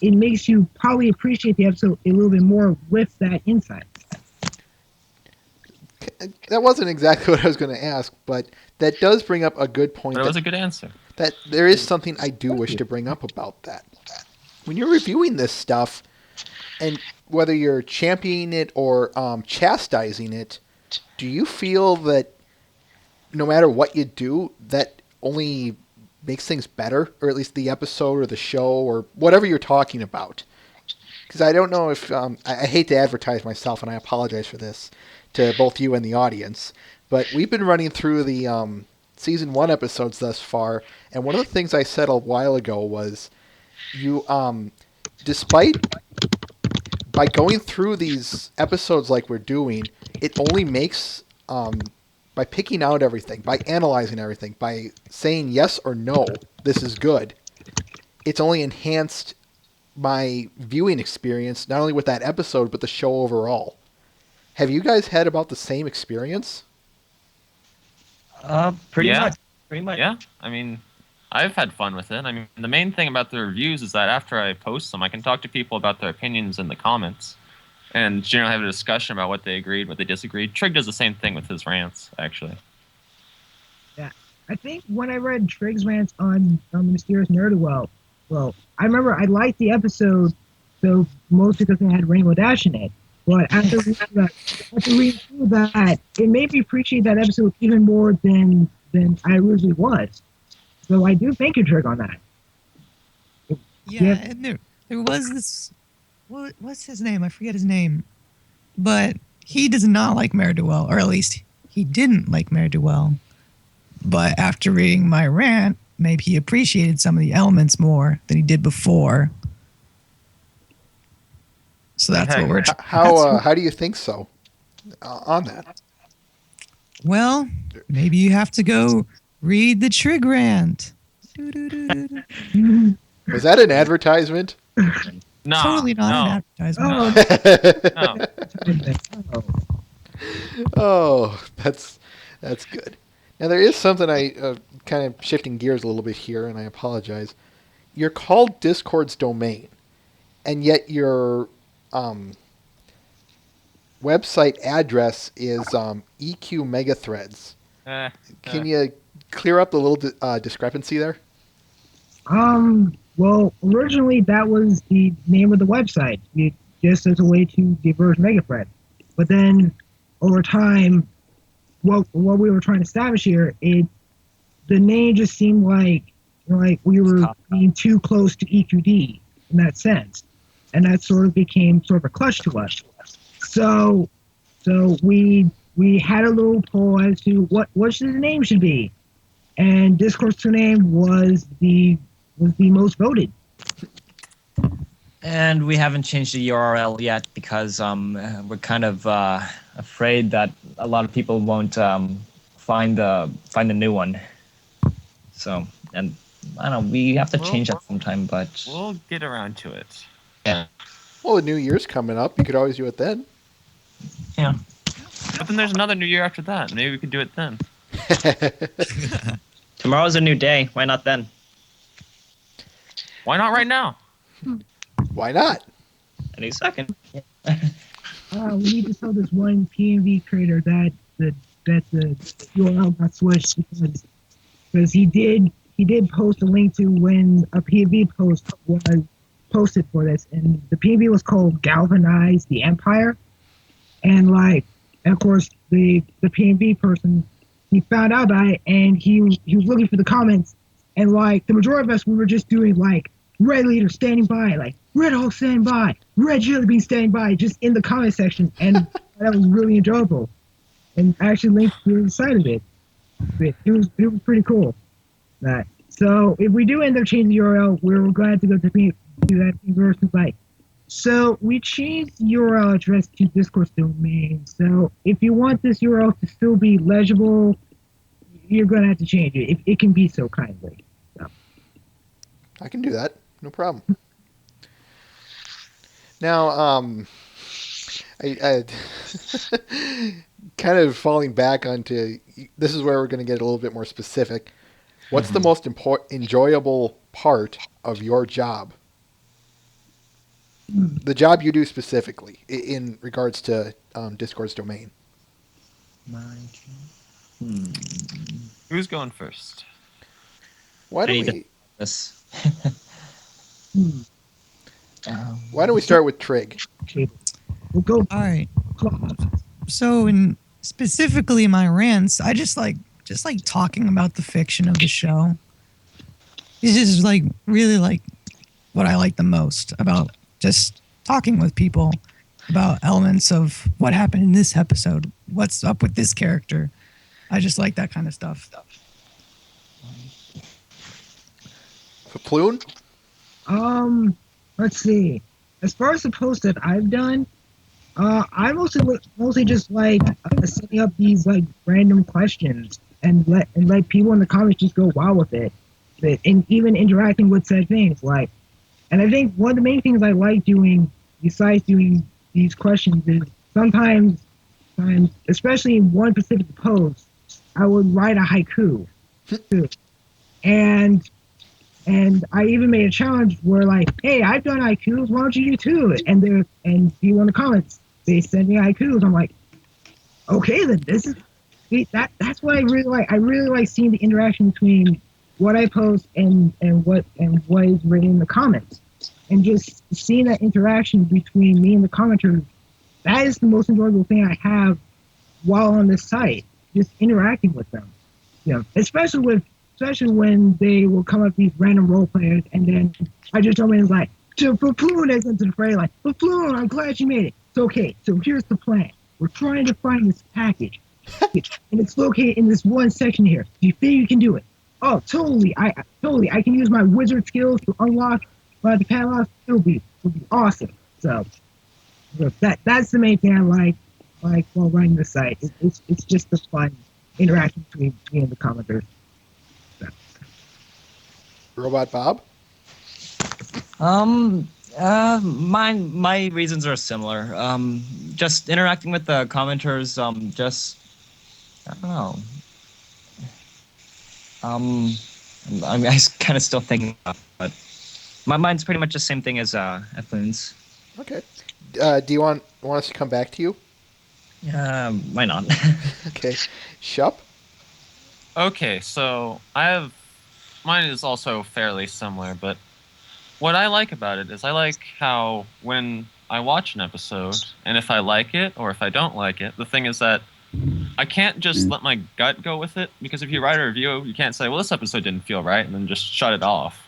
makes you probably appreciate the episode a little bit more with that insight. that wasn't exactly what I was going to ask, but that does bring up a good point. But it was a good answer. That there is something I do wish to bring up about that. When you're reviewing this stuff, and whether you're championing it or chastising it, do you feel that no matter what you do, that only makes things better, or at least the episode or the show or whatever you're talking about? Because I don't know if I hate to advertise myself, and I apologize for this to both you and the audience, but we've been running through the season 1 episodes thus far, and one of the things I said a while ago was you by going through these episodes like we're doing, it only makes by picking out everything, by analyzing everything, by saying yes or no, this is good, it's only enhanced my viewing experience, not only with that episode, but the show overall. Have you guys had about the same experience? Pretty Yeah. much. Pretty much. Yeah, I mean, I've had fun with it. I mean, the main thing about the reviews is that after I post them, I can talk to people about their opinions in the comments and generally have a discussion about what they agreed, what they disagreed. Trig does the same thing with his rants, actually. I think when I read Trig's rants on the Mysterious Ne'er-do-Well, well, I remember I liked the episode, so mostly because it had Rainbow Dash in it. But after reading through that, it made me appreciate that episode even more than I originally was. So I do thank you, Trig, on that. Yeah, Yep. and there was this. What's his name? I forget his name, but he does not like Ne'er-do-Well, or at least he didn't like Ne'er-do-Well. But after reading my rant, maybe he appreciated some of the elements more than he did before. So that's what we're. How do you think so on that? Well, maybe you have to go read the Trig rant. Doo-doo-doo-doo-doo. Was that an advertisement? No, Totally not no, an advertisement. no. Oh, that's good. Now there is something I kind of shifting gears a little bit here, and I apologize. You're called Discord's domain, and yet your website address is EQ Megathreads. Can you clear up the little discrepancy there? Well, originally that was the name of the website, just as a way to diverge Megafred. But then, over time, what we were trying to establish here, the name just seemed like we were being too close to EQD in that sense, and that sort of became sort of a clutch to us. So we had a little poll as to what should the name should be, and Discord's name was the most voted. And we haven't changed the URL yet because we're kind of afraid that a lot of people won't find the new one. So, and I don't know, we have to Well, change that sometime, but We'll get around to it. yeah. Well, the New Year's coming up. You could always do it then. Yeah. But then there's another new year after that. Maybe we could do it then. Tomorrow's a new day. Why not then? Why not right now? Why not? Any second. We need to tell this one PNV creator that the URL got switched because he did post a link to when a PNV post was posted for this, and the PNV was called Galvanize the Empire, and of course the PNV person, he found out about it, and he was looking for the comments, and the majority of us, we were just doing Red Leader standing by, Red Hulk standing by, Red Jelly Bean standing by, just in the comment section, and that was really enjoyable. And I actually linked to the side of it. It was pretty cool. So if we do end up changing the URL, we're glad to go to that version site. So we changed the URL address to Discourse domain. So if you want this URL to still be legible, you're gonna have to change it. It can be so kindly. I can do that. No problem. Now, I kind of falling back onto this is where we're going to get a little bit more specific. What's the most enjoyable part of your job? The job you do specifically in regards to Discourse domain. Who's going first? Why I don't need to- we? This. Why don't we start with Trig? Okay. We'll go. All right. So, in specifically my rants, I just like talking about the fiction of the show. This is really what I like the most about just talking with people about elements of what happened in this episode. What's up with this character? I just like that kind of stuff. Faploon? Let's see. As far as the posts that I've done, I mostly just setting up these random questions and let people in the comments just go wow with it, and even interacting with said things. And I think one of the main things I like doing besides doing these questions is sometimes, especially in one specific post, I would write a haiku too, and I even made a challenge where hey, I've done haikus, why don't you do too? And people in the comments, they send me haikus. I'm like, okay, then that's what I really like. I really like seeing the interaction between what I post and what is written in the comments. And just seeing that interaction between me and the commenters, that is the most enjoyable thing I have while on this site. Just interacting with them. Especially when they will come up with these random role players, and then I just jump in and Faploon is into the fray, Faploon, I'm glad you made it. It's okay, so here's the plan. We're trying to find this package, and it's located in this one section here. Do you think you can do it? Oh, totally. I can use my wizard skills to unlock the padlocks. It'll be awesome. So that's the main thing I like while running the site. It's just the fun interaction between me and the commenters. Robot Bob? My reasons are similar. Just interacting with the commenters, I don't know. I'm kind of still thinking about it, but my mind's pretty much the same thing as Efloon's. Okay. Do you want us to come back to you? Why not? Okay. Shup? Okay, so mine is also fairly similar, but what I like about it is I like how when I watch an episode, and if I like it or if I don't like it, the thing is that I can't just let my gut go with it, because if you write a review, you can't say, well, this episode didn't feel right, and then just shut it off.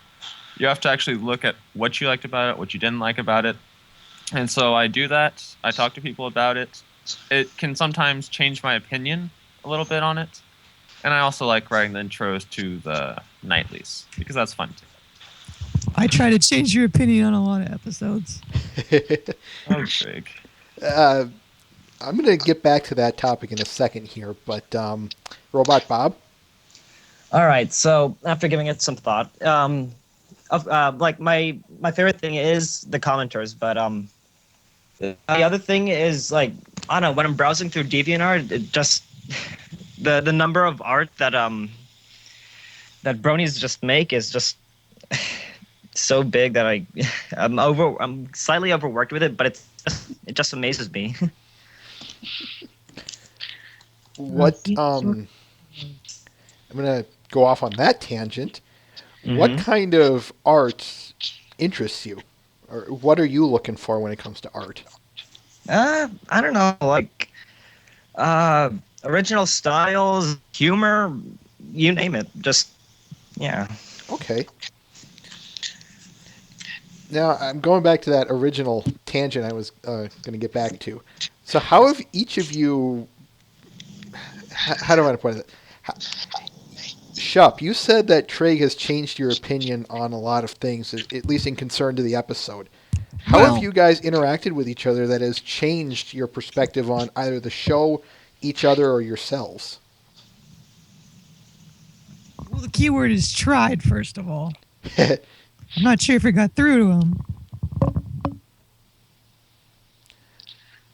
You have to actually look at what you liked about it, what you didn't like about it. And so I do that. I talk to people about it. It can sometimes change my opinion a little bit on it. And I also like writing the intros to the nightlies, because that's fun too. I try to change your opinion on a lot of episodes. Oh, Trig. I'm going to get back to that topic in a second here, but Robot Bob? All right. So after giving it some thought, like my favorite thing is the commenters, but the other thing is like I don't know when I'm browsing through DeviantArt, it just the number of art that that bronies just make is just so big that I'm slightly overworked with it, but it just amazes me. What I'm going to go off on that tangent. What kind of art interests you? Or what are you looking for when it comes to art? I don't know, like original styles, humor, you name it. Just yeah. Okay. Now, I'm going back to that original tangent I was going to get back to. So how have each of you... How do I want to put it? Shup, you said that Trig has changed your opinion on a lot of things, at least in concern to the episode. How Well- have you guys interacted with each other that has changed your perspective on either the show, each other, or yourselves? Well, the keyword is tried, first of all. I'm not sure if it got through to him.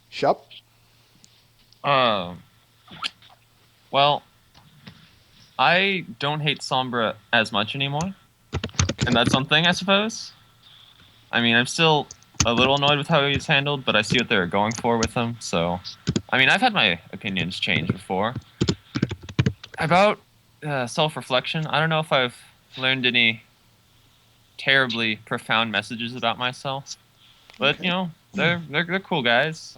Shup? Well, I don't hate Sombra as much anymore, and that's something, I suppose. I mean, I'm still a little annoyed with how he's handled, but I see what they're going for with him, so... I mean, I've had my opinions change before. About self-reflection, I don't know if I've learned any terribly profound messages about myself, but, Okay. you know, they're cool guys.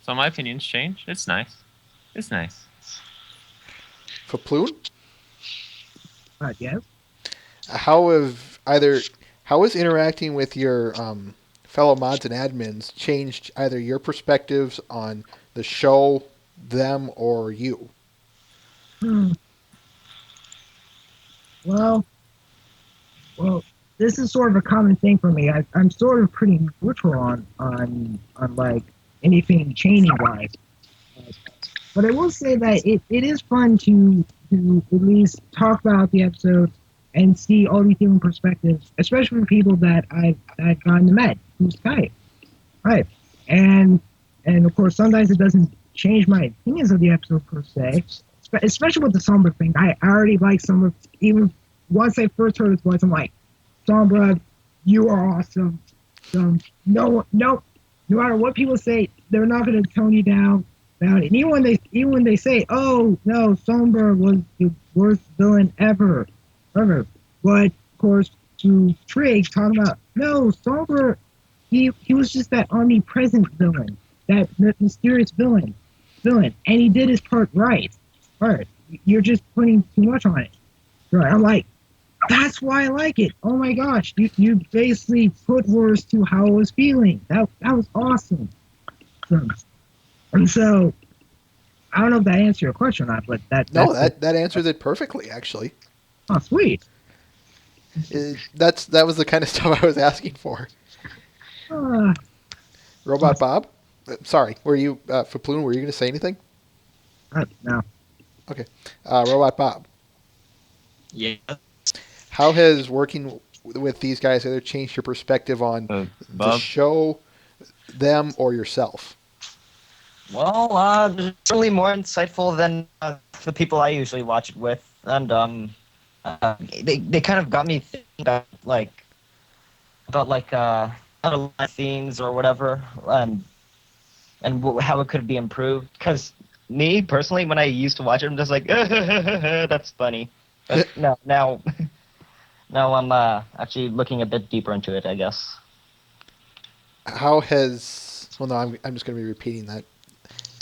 So my opinions change. It's nice. It's nice. Faploon? Yes. How has interacting with your fellow mods and admins changed either your perspectives on the show, them, or you? Well, this is sort of a common thing for me. I'm sort of pretty neutral on like anything chaining wise. But I will say that it is fun to at least talk about the episodes and see all these different perspectives, especially for people that I've gotten to met who's tight. Right. And of course sometimes it doesn't change my opinions of the episode per se. Especially with the Sombra thing. I already like Sombra. Even once I first heard his voice, I'm like, Sombra, you are awesome. No matter what people say, they're not going to tone you down. And even when they say, oh no, Sombra was the worst villain ever. But of course, to Trig talking about, no, Sombra, he was just that omnipresent villain, that mysterious villain, and he did his part right. Right, you're just putting too much on it. Right, I'm like, that's why I like it. Oh my gosh, you basically put words to how I was feeling. That was awesome. And so, I don't know if that answered your question or not, but that answers it perfectly, actually. oh sweet. That was the kind of stuff I was asking for. Robot Bob? Sorry, were you, Faploon, were you going to say anything? No. Okay. Robot Bob, Yeah. how has working with these guys either changed your perspective on the Bob? show, them, or yourself? Well, certainly more insightful than the people I usually watch it with, and they kind of got me thinking about themes or whatever, and how it could be improved. Because me personally, when I used to watch it, I'm just like, that's funny. But now I'm actually looking a bit deeper into it, I guess. How has... Well, no, I'm just going to be repeating that.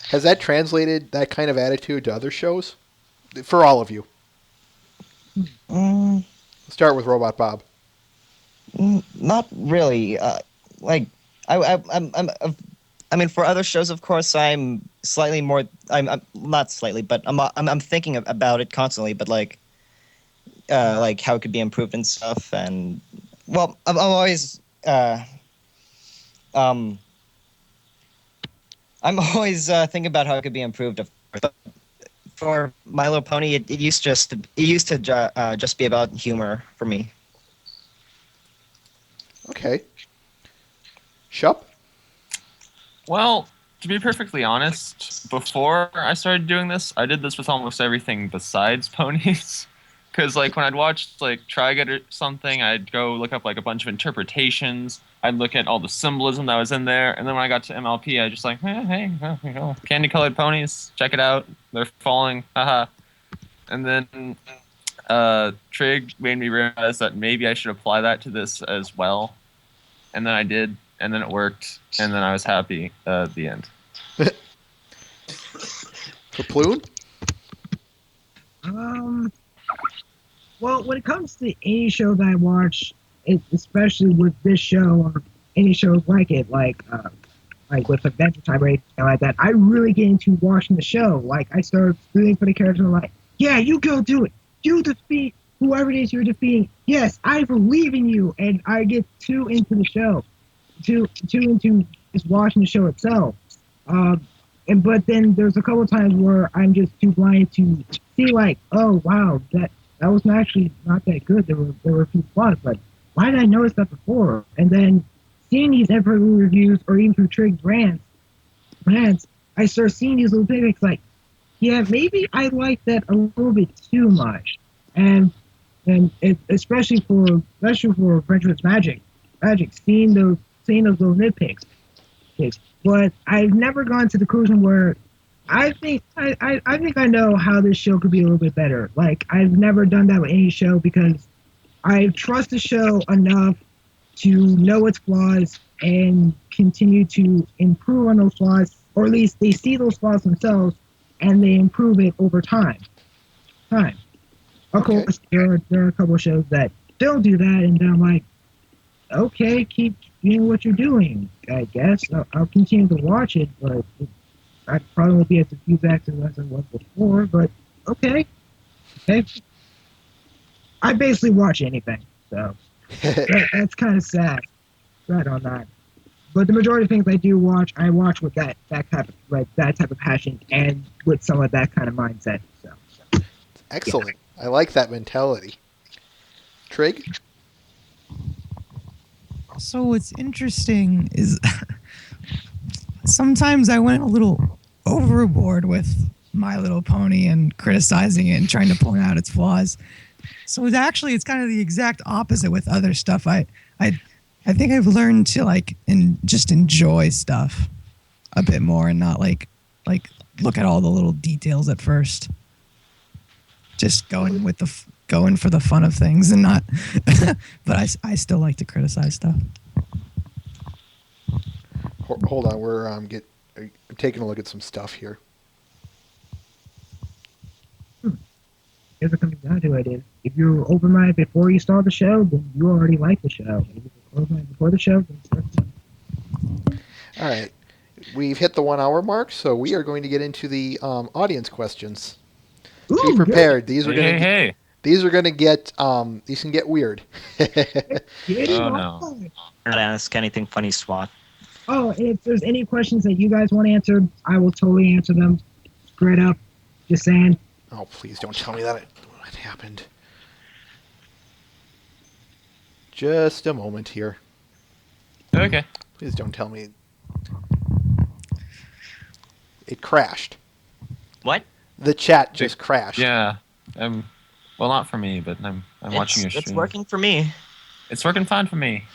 Has that translated that kind of attitude to other shows? For all of you. Mm, Let's start with Robot Bob. not really. Like I mean, for other shows, of course, I'm slightly more. I'm not slightly, but I'm thinking about it constantly. But like how it could be improved and stuff. And well, I'm always I'm always thinking about how it could be improved. But for My Little Pony, it used just be about humor for me. Okay. Shup? Well, to be perfectly honest, before I started doing this, I did this with almost everything besides ponies. Because, like, when I'd watch, like, Triget or something, I'd go look up, like, a bunch of interpretations. I'd look at all the symbolism that was in there. And then when I got to MLP, I just like, hey, you know, candy-colored ponies, check it out. They're falling, haha. And then Trig made me realize that maybe I should apply that to this as well. And then I did, and then it worked, and then I was happy at the end. Kaploon? Well, when it comes to any show that I watch, especially with this show or any shows like it, like with Adventure Time or anything like that, I really get into watching the show. Like, I start rooting for the characters and I'm like, yeah, you go do it. You defeat whoever it is you're defeating. Yes, I believe in you. And I get too into the show, too into just watching the show itself. But then there's a couple of times where I'm just too blind to see, like, oh wow, that was actually not that good. There were a few flaws, but why did I notice that before? And then seeing these Emperor reviews or even through Trig's rants, I start seeing these little things like, yeah, maybe I like that a little bit too much, and especially for Frenchman's Magic, seeing those little nitpicks. But I've never gone to the conclusion where I think I know how this show could be a little bit better. Like, I've never done that with any show because I trust the show enough to know its flaws and continue to improve on those flaws, or at least they see those flaws themselves and they improve it over time. Of course, there are a couple of shows that don't do that, and then I'm like, okay, keep doing what you're doing, I guess. I'll continue to watch it, but I probably won't be as enthusiastic as I was before, but okay. I basically watch anything, so that's kind of sad. Right on that. But the majority of things I do watch, I watch with that type of passion and with some of that kind of mindset. So. Excellent. Yeah. I like that mentality. Trig? So what's interesting is sometimes I went a little overboard with My Little Pony and criticizing it and trying to point out its flaws. So it's kind of the exact opposite with other stuff. I think I've learned to just enjoy stuff a bit more and not like look at all the little details at first. Just going for the fun of things and not. But I still like to criticize stuff. Hold on, we're taking a look at some stuff here. Here's what comes down to it is, if you're open-minded before you start the show, then you already like the show. If you're open-minded before the show, then start the show. All right. We've hit the 1 hour mark, so we are going to get into the audience questions. Ooh, be prepared. Good. These are going to these can get weird. Oh no. Not ask anything funny, SWAT. Oh, and if there's any questions that you guys want answered, I will totally answer them straight up. Just saying. Oh, please don't tell me that what happened. Just a moment here. Okay. Please don't tell me. It crashed. What? The chat just crashed. Yeah. Well, not for me, but I'm watching your stream. It's working for me. It's working fine for me.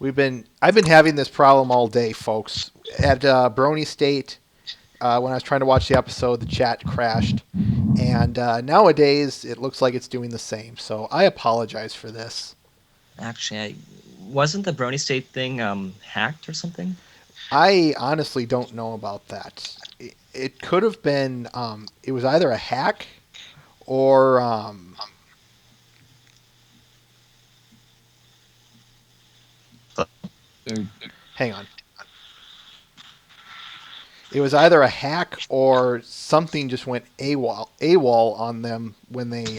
I've been having this problem all day, folks. At Brony State, when I was trying to watch the episode, the chat crashed. And nowadays, it looks like it's doing the same. So I apologize for this. Actually, wasn't the Brony State thing hacked or something? I honestly don't know about that. It could have been, it was either a hack or, hang on. It was either a hack or something just went AWOL on them when they,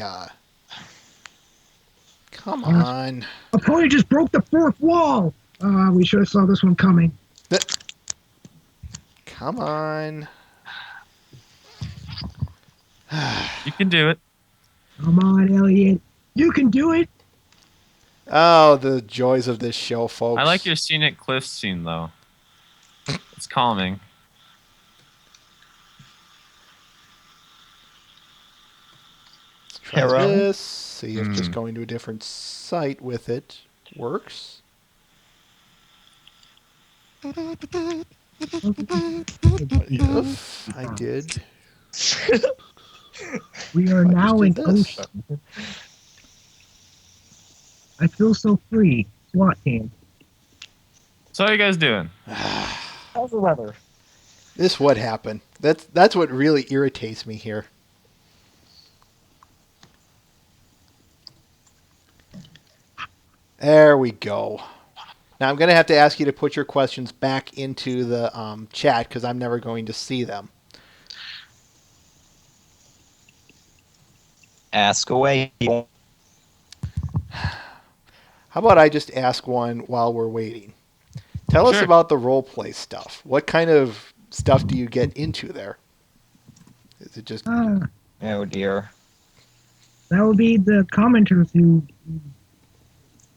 come on. A pony just broke the fourth wall! We should have saw this one coming. Come on. You can do it. Come on, Elliot. You can do it. Oh, the joys of this show, folks. I like your scenic cliff scene, though. It's calming. Try Hero. this. See if just going to a different site with it works. If I did. We are I now in just did this. ocean. I feel so free. SWAT team. So how you guys doing? How's the weather? This would happen. That's what really irritates me here. There we go. Now I'm going to have to ask you to put your questions back into the chat because I'm never going to see them. Ask away. How about I just ask one while we're waiting? Tell us Sure. about the role play stuff. What kind of stuff do you get into there? Is it just Oh dear. That would be the commenters who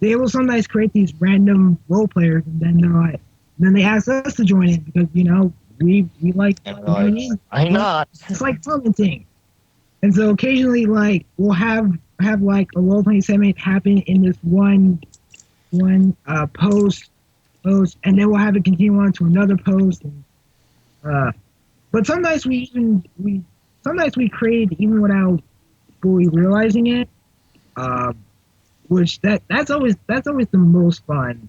they will sometimes create these random role players, and then they're like, then they ask us to join in because we like joining in. I'm not. It's like commenting, and so occasionally like we'll have like a role playing segment happen in this one post, and then we'll have it continue on to another post. And, but sometimes we create even without fully realizing it. Which that's always the most fun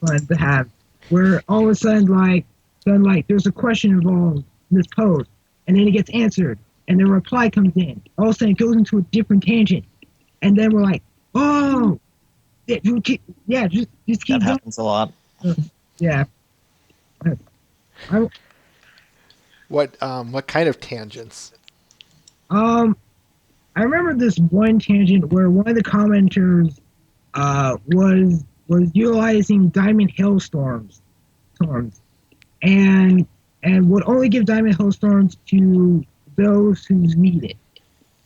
to have, where all of a sudden like there's a question involved in this post, and then it gets answered, and the reply comes in. All of a sudden it goes into a different tangent, and then we're like, oh, yeah, just keep That going. happens a lot. Yeah. what kind of tangents? I remember this one tangent where one of the commenters was utilizing diamond hailstorms, and would only give diamond hailstorms to those who need it.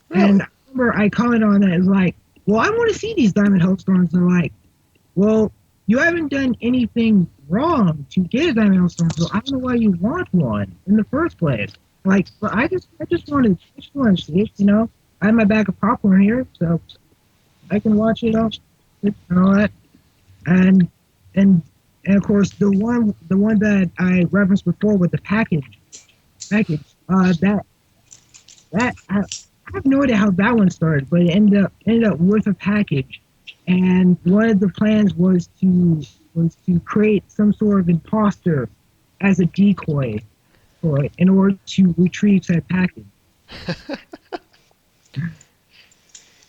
Really? And I remember I commented on that as like, well, I want to see these diamond hailstorms. They're like, well, you haven't done anything wrong to get a diamond hailstorm, so I don't know why you want one in the first place. Like, but I just wanted to see it, you know. I have my bag of popcorn here, so I can watch it all and all that. And of course the one that I referenced before with the package. That I have no idea how that one started, but it ended up with a package. And one of the plans was to create some sort of imposter as a decoy for it in order to retrieve that package.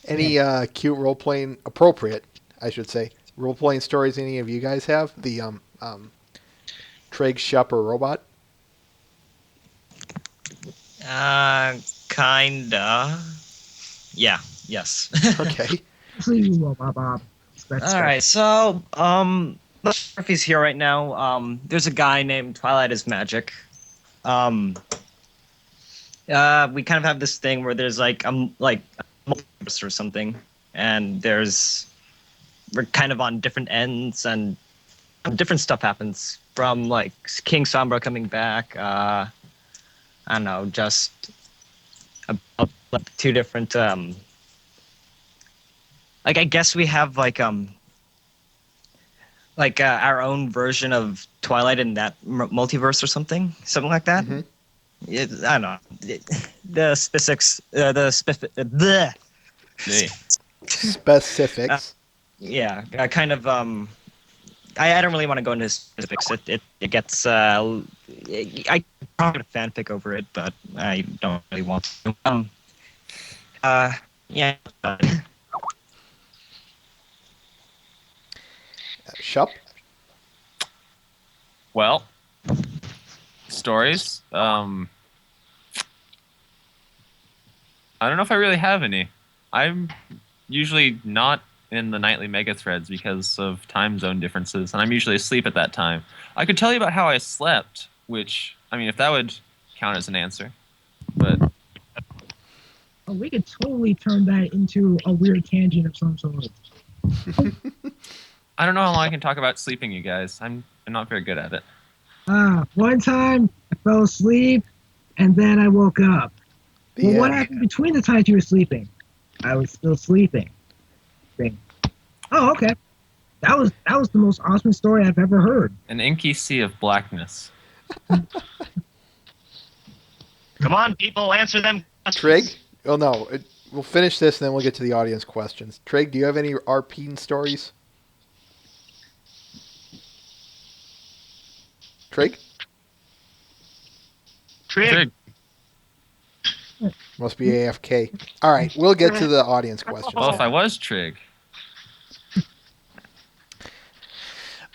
Any cute role playing appropriate, I should say, role playing stories any of you guys have? The Treg Shupper robot. Kinda. Yeah. Yes. Okay. Please, Bob. All right. So, not sure if he's here right now. There's a guy named Twilight is Magic. We kind of have this thing where there's like a multiverse or something, and we're kind of on different ends, and different stuff happens from like King Sombra coming back. I don't know, just like two different. Like I guess we have like our own version of Twilight in that multiverse or something like that. Mhm. I don't know. The specifics. The Specifics. yeah, kind of. I don't really want to go into specifics. It gets. I probably a fanfic over it, but I don't really want to. Yeah. Shup. Well, stories. I don't know if I really have any. I'm usually not in the nightly mega threads because of time zone differences, and I'm usually asleep at that time. I could tell you about how I slept which, I mean, if that would count as an answer. But Oh, we could totally turn that into a weird tangent of some sort. I don't know how long I can talk about sleeping, you guys. I'm not very good at it. One time I fell asleep and then I woke up. Well, what happened between the times you were sleeping? I was still sleeping. Oh, okay. That was the most awesome story I've ever heard. An inky sea of blackness. Come on, people, answer them. Trig? Oh, no. We'll finish this and then we'll get to the audience questions. Trig, do you have any RP stories? Trig? Trig. Must be AFK. All right, we'll get to the audience questions. Well, if I was Trig.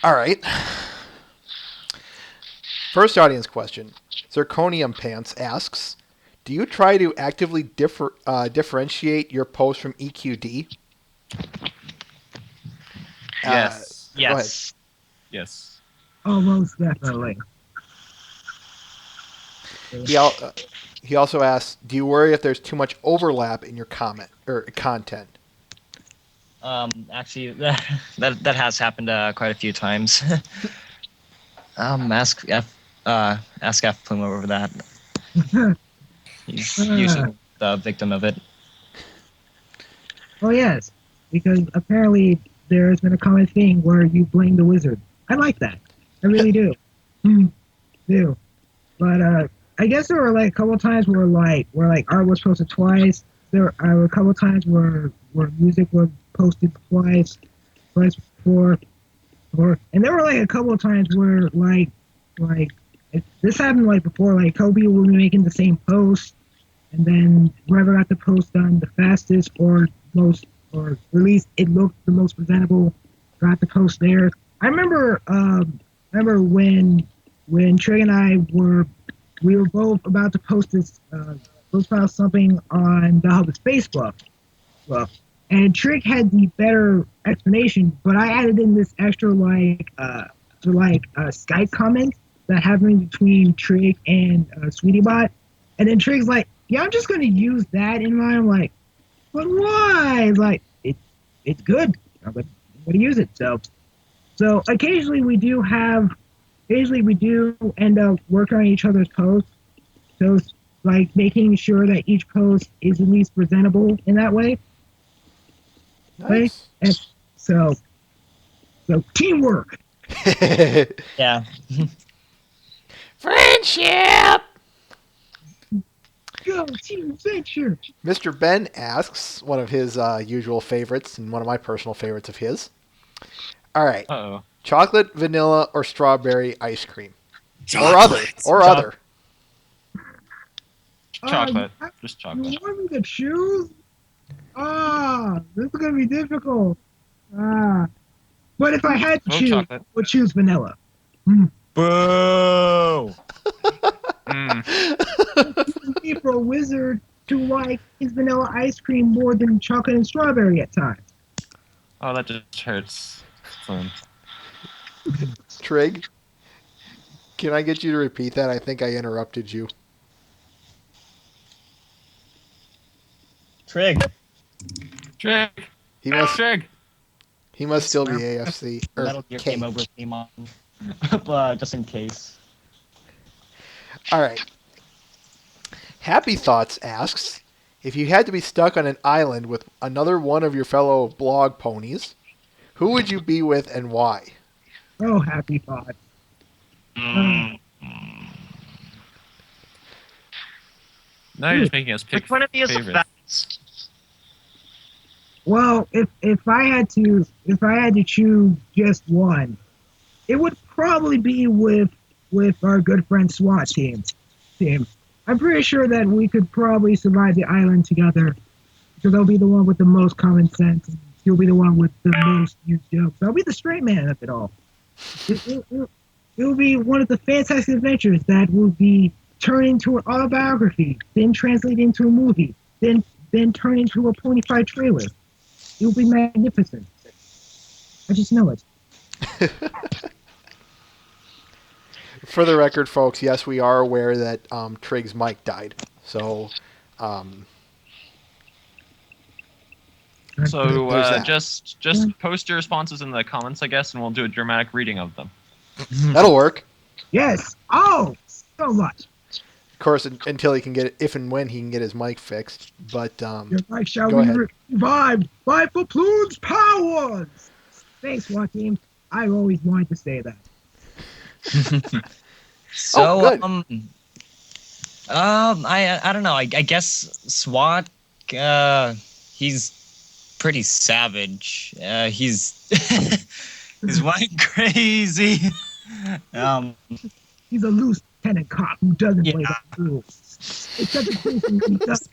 All right. First audience question. Zirconium Pants asks, do you try to actively differentiate your post from EQD? Yes. Go ahead. Yes. Oh, most definitely. He also asks, do you worry if there's too much overlap in your comment or content? Actually, that has happened quite a few times. Ask F Plume over that. He's usually the victim of it. Oh, yes. Because apparently there's been a common thing where you blame the wizard. I like that. I really do. Do. But I guess there were like a couple of times where art was posted twice. There were a couple of times where music was posted twice before, and there were like a couple of times where like this happened like before, like Kobe would be making the same post, and then whoever got the post done the fastest or at least it looked the most presentable got the post there. I remember when Trig and I were both about to post this something on the Hub of Space Club, and Trig had the better explanation, but I added in this extra Skype comment that happened between Trig and SweetieBot, and then Trig's like, "Yeah, I'm just gonna use that in mine." I'm like, "But why?" It's like it's good. I'm like, I'm gonna use it. So occasionally we do end up working on each other's posts. So like making sure that each post is at least presentable in that way. Nice. And so teamwork. Yeah. Friendship! Go team adventure. Mr. Ben asks, one of his usual favorites and one of my personal favorites of his. All right. Uh-oh. Chocolate, vanilla, or strawberry ice cream? Chocolate. Or other. Chocolate. Just You chocolate. want me to choose? This is gonna be difficult. But if I had to Oh, choose, chocolate. I would choose vanilla. Boo! Easy for a wizard to like his vanilla ice cream more than chocolate and strawberry at times. Oh, that just hurts. Fun. Trig, can I get you to repeat that? I think I interrupted you. Trig. Trig. He must Trig. still be AFC. Or Metal Gear K. Game Over came on. Just in case. All right. Happy Thoughts asks, if you had to be stuck on an island with another one of your fellow blog ponies, who would you be with and why? Oh, happy thought. Now you're just making us pick Which one of you is the favorites. best? Well, if I had to choose just one, it would probably be with our good friend SWAT team. I'm pretty sure that we could probably survive the island together, because I'll be the one with the most common sense. And you'll be the one with the most used jokes. I'll be the straight man of it all. It will be one of the fantastic adventures that will be turned into an autobiography, then translated into a movie, then turned into a ponyfied trailer. It will be magnificent. I just know it. For the record, folks, yes, we are aware that Trig's mic died. So, So There's that. just post your responses in the comments, I guess, and we'll do a dramatic reading of them. that'll work. Yes. Oh, so much. Of course, until he can get it, if and when he can get his mic fixed. But Your life shall Go be ahead. revived by Paploon's powers. Thanks, Joaquin. I always wanted to say that. So, good. I don't know. I guess SWAT. He's pretty savage. He's he's went crazy. He's a loose lieutenant cop who doesn't play Yeah. by the rules. It's such a crazy when he does.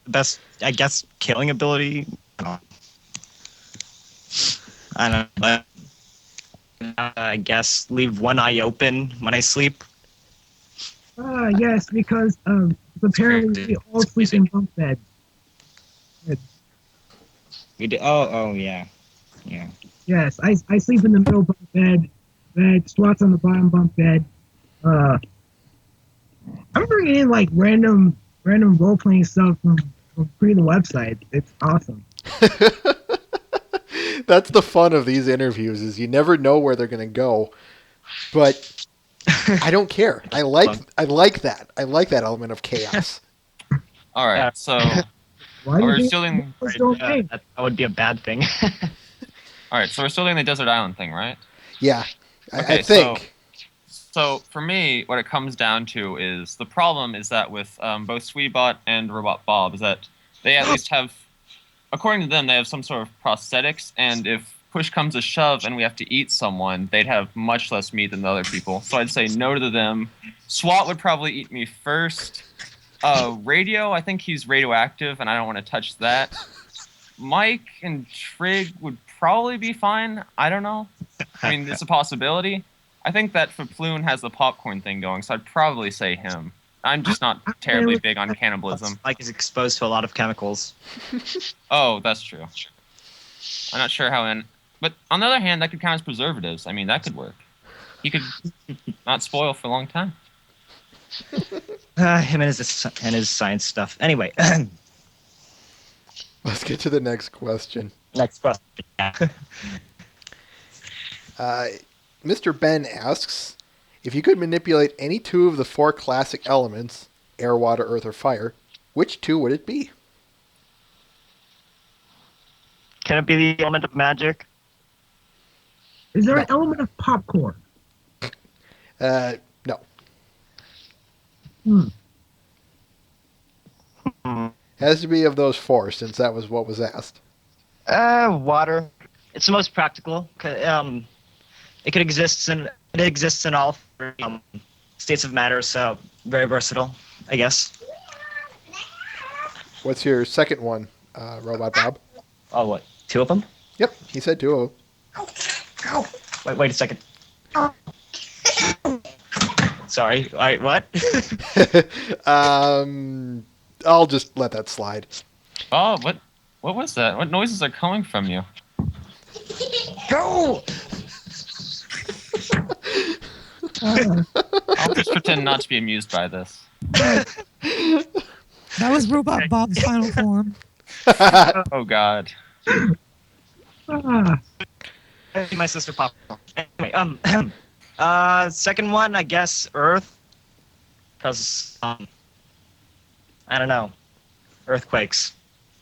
Best, I guess, killing ability. I don't know. I guess leave one eye open when I sleep. Yes, because apparently we all sleep in bunk beds. We do. Oh, yeah. Yes, I sleep in the middle bunk bed. SWAT's on the bottom bunk bed. I'm bringing in like random role playing stuff from free the website. It's awesome. that's the fun of these interviews is you never know where they're going to go. But I don't care. I like that. I like that element of chaos. All right, Yeah. so Why do we're you still doing. That would be a bad thing. All right, so we're still doing the desert island thing, right? Yeah, I Okay, think. So for me, what it comes down to is the problem is that with both Sweetbot and Robot Bob is that they at least have, according to them, they have some sort of prosthetics, and if push comes to shove and we have to eat someone, they'd have much less meat than the other people. So I'd say no to them. SWAT would probably eat me first. Radio, I think he's radioactive, and I don't want to touch that. Mike and Trig would probably be fine. I don't know. I mean, it's a possibility. I think that Faploon has the popcorn thing going, so I'd probably say him. I'm just not terribly big on cannibalism. Mike is exposed to a lot of chemicals. Oh, that's true. I'm not sure how but on the other hand, that could count as preservatives. I mean, that could work. He could not spoil for a long time. Him and his science stuff. Anyway, Let's get to the next question. next question. Mr. Ben asks, if you could manipulate any two of the four classic elements, air, water, earth, or fire, which two would it be? Can it be the element of magic? Is there an element of popcorn? No. Has to be of those four, since that was what was asked. Water. It's the most practical. It exists in all three, states of matter, so very versatile, I guess. What's your second one, Robot Bob? Oh, what? Two of them? Yep, he said two of Wait a second. Sorry. What? them. I'll just let that slide. Oh, what was that? What noises are coming from you? Go! I'll just pretend not to be amused by this. That was Robot Bob's final form. Oh, God. My sister popped. Anyway, second one, I guess Earth, because I don't know, earthquakes,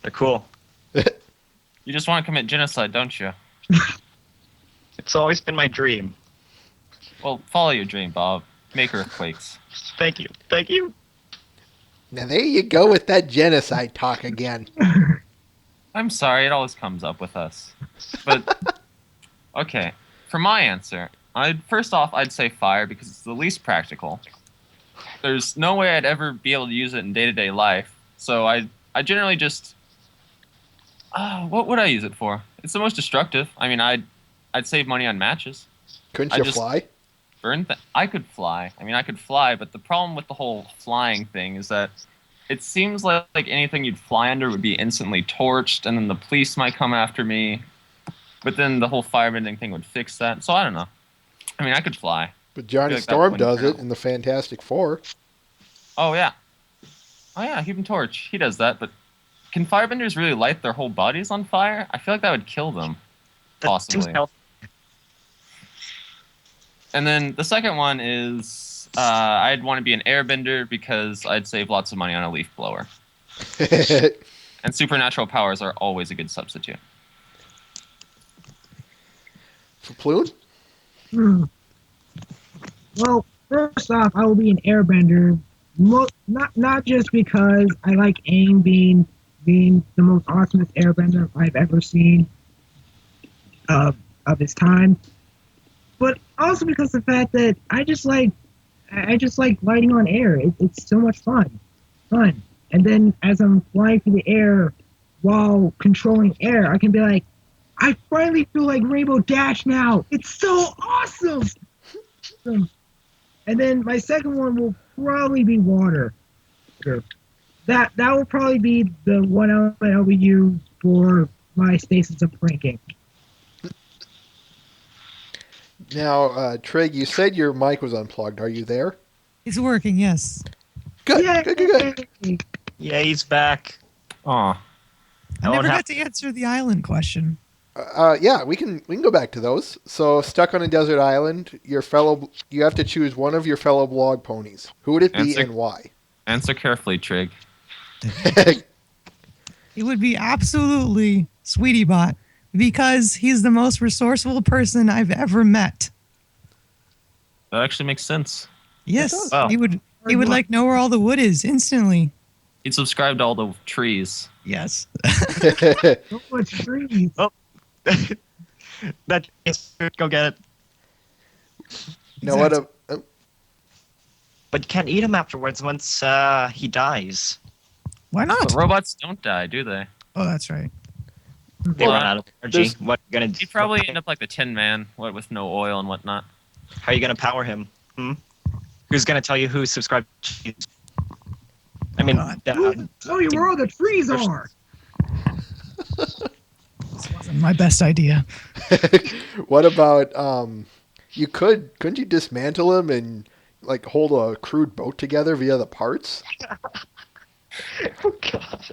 they're cool. You just want to commit genocide, don't you? It's always been my dream. Well, follow your dream, Bob. Make earthquakes. Thank you. Now there you go with that genocide talk again. I'm sorry, it always comes up with us. But, okay, for my answer, first off, I'd say fire because it's the least practical. There's no way I'd ever be able to use it in day-to-day life. So I generally just... what would I use it for? It's the most destructive. I mean, I'd save money on matches. Couldn't I you just- fly? I could fly. I mean, I could fly, but the problem with the whole flying thing is that it seems like anything you'd fly under would be instantly torched, and then the police might come after me. But then the whole firebending thing would fix that. So I don't know. I mean, I could fly. But Johnny like that Storm wouldn't does it count. in the Fantastic Four. Oh yeah. Oh yeah, Human Torch. He does that, but can firebenders really light their whole bodies on fire? I feel like that would kill them. That seems Possibly. healthy. And then the second one is I'd want to be an airbender because I'd save lots of money on a leaf blower. And supernatural powers are always a good substitute. For Plume? Well, first off, I will be an airbender. Not just because I like Aang being the most awesomest airbender I've ever seen of his time, but also because the fact that I just like gliding on air. It's so much fun. And then as I'm flying through the air while controlling air, I can be like, I finally feel like Rainbow Dash now. It's so awesome. And then my second one will probably be water. That will probably be the one element I will use for my stasis of pranking. Now, Trig, you said your mic was unplugged. Are you there? It's working, yes. Good, Yay! good. Yeah, he's back. Aw. I I never won't got have- to answer the island question. Yeah, we can go back to those. So, stuck on a desert island, you have to choose one of your fellow blog ponies. Who would it be Answer- and why? Answer carefully, Trig. It would be absolutely Sweetie Bot because he's the most resourceful person I've ever met. That actually makes sense. Yes, does. Wow. he would like know where all the wood is instantly. He'd subscribe to all the trees. Yes. So much trees. That is, go get it. Now, what But you can't eat him afterwards once he dies. Why not? But robots don't die, do they? Oh, that's right. They Well, run out of energy. there's- What are you gonna do? He'd probably end up like the Tin Man, what with no oil and whatnot. How are you gonna power him? Who's gonna tell you who subscribed to you? I mean, God. Tell you where all the trees are. This wasn't my best idea. what about couldn't you dismantle him and like hold a crude boat together via the parts? oh god.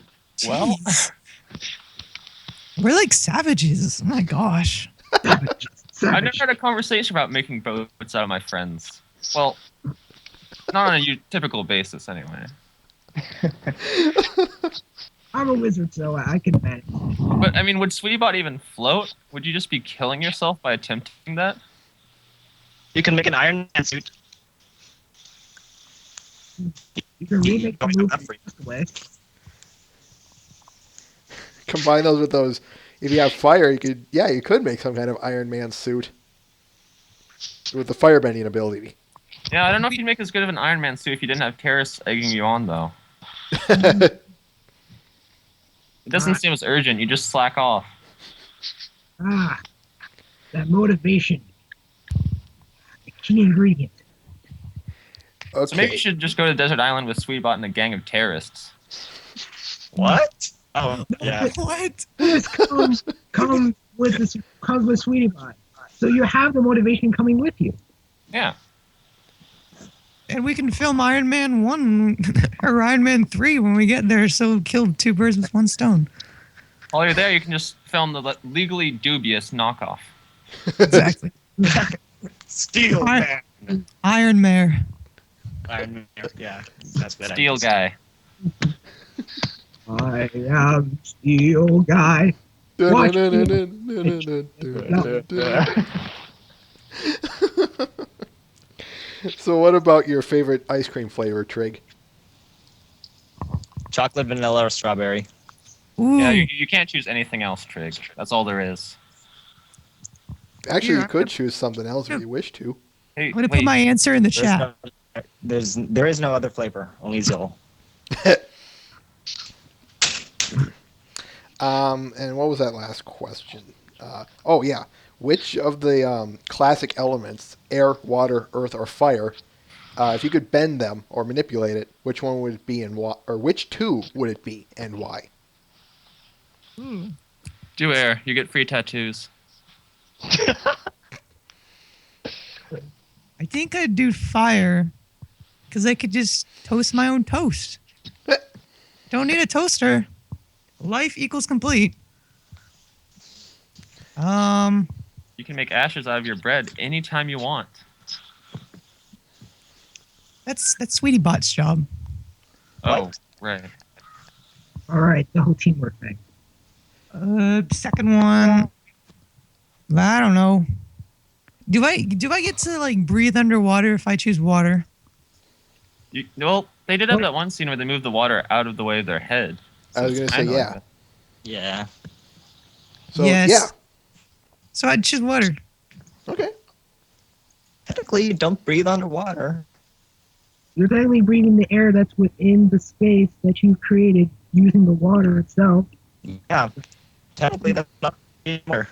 Well- Jeez. We're like savages. Oh my gosh. I've never had a conversation about making boats out of my friends. Well, not on a typical basis, anyway. I'm a wizard, so I can manage. But, I mean, would Sweetiebot even float? Would you just be killing yourself by attempting that? You can make an Iron Man suit. You can remake the Don't movie have that for you. Castaway. Combine those with those. If you have fire, you could make some kind of Iron Man suit with the firebending ability. Yeah, I don't know if you'd make as good of an Iron Man suit if you didn't have Terrace egging you on, though. It doesn't seem as urgent. You just slack off. Ah, that motivation. The key ingredient. Okay. So maybe you should just go to Desert Island with Sweetbot and a gang of terrorists. What? Oh yeah. What? This comes with Sweetie Bot. So you have the motivation coming with you. Yeah. And we can film Iron Man 1 or Iron Man 3 when we get there, so kill two birds with one stone. While you're there, you can just film the legally dubious knockoff. Exactly. Steel Iron- Man. Iron Mare. Iron Man. Yeah, that's good. Steel guy. I am Steel Guy. Watch So what about your favorite ice cream flavor, Trig? Chocolate, vanilla, or strawberry. Ooh. Yeah, you can't choose anything else, Trig. That's all there is. Actually, you Yeah. could choose something else if you wish to. Hey, I'm gonna wait. put my answer in the chat. There is no other flavor, only Zill. And what was that last question? Oh yeah, which of the classic elements, air, water, earth, or fire, if you could bend them or manipulate it, which one would it be and why? Or which two would it be and why? Do air. You get free tattoos. I I think I'd do fire because I could just toast my own toast. Don't need a toaster. Life equals complete. You can make ashes out of your bread anytime you want. That's Sweetie Bot's job. Oh, right. All right, the whole teamwork thing. Second one. I don't know. Do I get to like breathe underwater if I choose water? Well, they did have that one scene where they moved the water out of the way of their head. I was it's gonna say, kinda yeah. like that. Yeah. So Yes. yeah. So I'd choose water. Okay. Technically, you don't breathe underwater. You're technically breathing the air that's within the space that you've created using the water itself. Yeah. Technically, that's not water.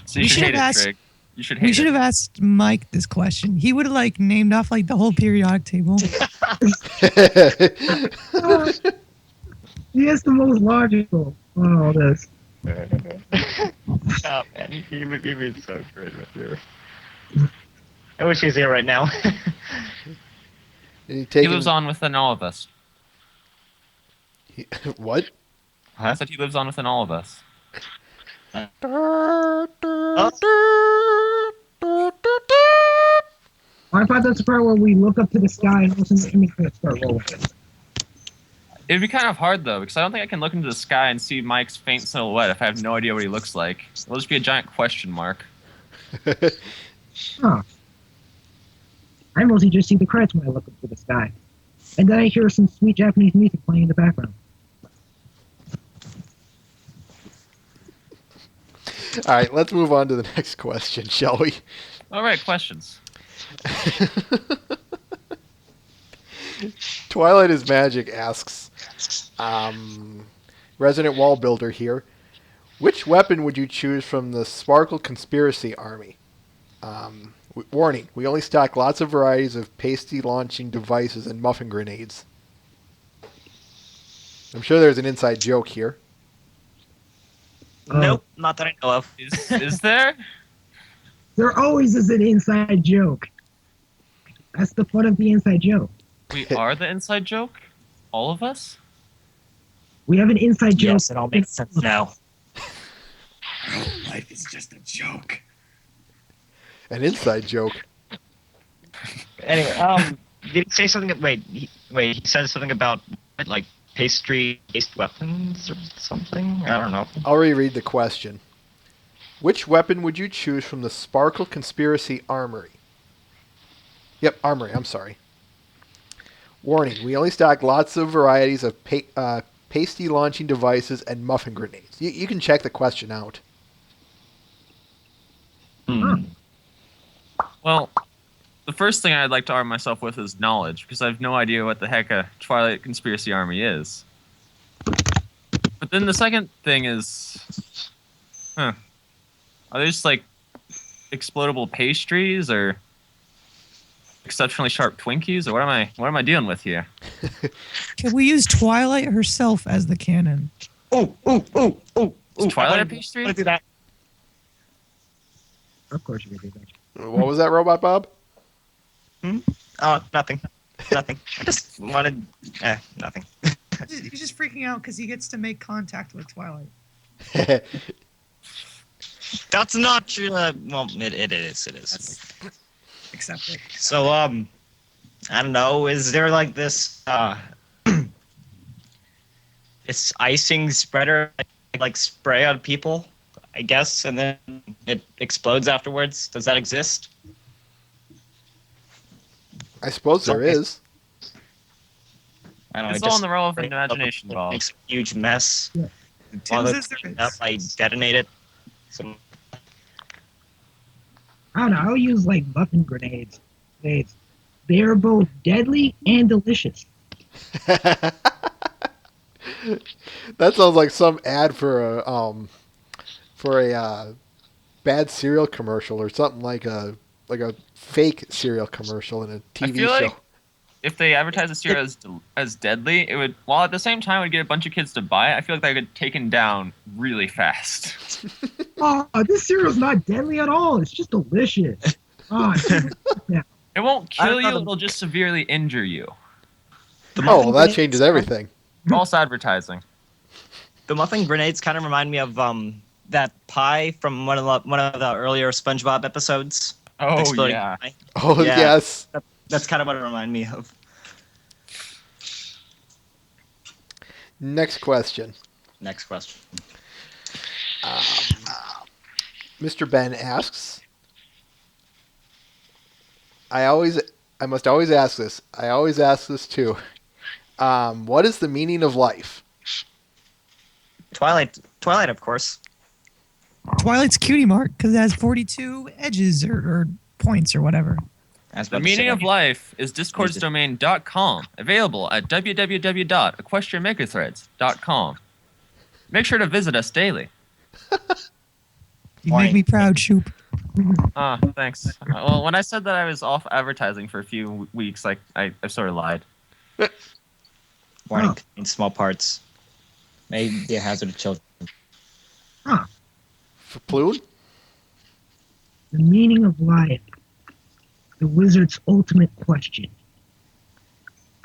So you We should should hate have it, asked- Trig. You should hate We should it. have asked Mike this question. He would have like named off like the whole periodic table. He is the most logical on all this. Oh, man. You've been so great with you. I wish he was here right now. He He lives on within all of us. What? I said he lives on within all of us. I thought that's the part where we look up to the sky and listen to the image credits start rolling. It'd be kind of hard though, because I don't think I can look into the sky and see Mike's faint silhouette if I have no idea what he looks like. It'll just be a giant question mark. Huh. I mostly just see the credits when I look up to the sky. And then I hear some sweet Japanese music playing in the background. All right, let's move on to the next question, shall we? All right, questions. Twilight is Magic asks, resident wall builder here, which weapon would you choose from the Sparkle Conspiracy Army? Warning, we only stock lots of varieties of pasty launching devices and muffin grenades. I'm sure there's an inside joke here. Nope, not that I know of. Is there? There always is an inside joke. That's the fun of the inside joke. We are the inside joke? All of us? We have an inside joke. Yes, it all makes sense now. Life is just a joke. An inside joke. Anyway, did he say something? Wait, he said something about like pastry-based weapons or something. I don't know. I'll reread the question. Which weapon would you choose from the Sparkle Conspiracy Armory? Yep, Armory, I'm sorry. Warning, we only stock lots of varieties of pasty launching devices and muffin grenades. You can check the question out. Well, the first thing I'd like to arm myself with is knowledge, because I have no idea what the heck a Twilight Conspiracy Army is. But then the second thing is, are they just like explodable pastries or exceptionally sharp Twinkies, or what am I dealing with here? Can we use Twilight herself as the cannon? Oh! Is Twilight a pastry? I want to do that. Of course you can do that. What was that, Robot Bob? Oh, nothing. Nothing. I just wanted. Nothing. He's just freaking out because he gets to make contact with Twilight. That's not true. Well, it is. Accept it. So, I don't know. Is there like this, this icing spreader, like spray on people, I guess, and then it explodes afterwards? Does that exist? I suppose there is. I don't know. It's it all just in the realm of sprayed imagination, up, Bob. makes a huge mess. Yeah. While Tim they're says there cleaning up, is. I detonate it. So, I don't know. I'll use like muffin grenades. They're both deadly and delicious. That sounds like some ad for a bad cereal commercial or something like a fake cereal commercial in a TV I feel show. like if they advertise the cereal as deadly, it would, while at the same time it would get a bunch of kids to buy it, I feel like that would get taken down really fast. Oh, this cereal's not deadly at all. It's just delicious. Oh, yeah. It won't I kill don't know you, the- it'll just severely injure you. The Oh, muffin well, that grenades- changes everything. False advertising. The muffin grenades kind of remind me of that pie from one of the earlier SpongeBob episodes. Oh, Exploding yeah. pie. Oh, Yeah. yes. That's kind of what it reminded me of. Next question. Next question. Mr. Ben asks, I must always ask this. I always ask this too. What is the meaning of life? Twilight, of course. Twilight's cutie mark because it has 42 edges or points or whatever. The meaning of life is discordsdomain.com, available at www.equestrianmegathreads.com. Make sure to visit us daily. You Point. make me proud, Shoop. Thanks. Well, when I said that I was off advertising for a few weeks, I sort of lied. Warning Oh. contains small parts. May be a hazard to children. Faploon? The meaning of life. The wizard's ultimate question.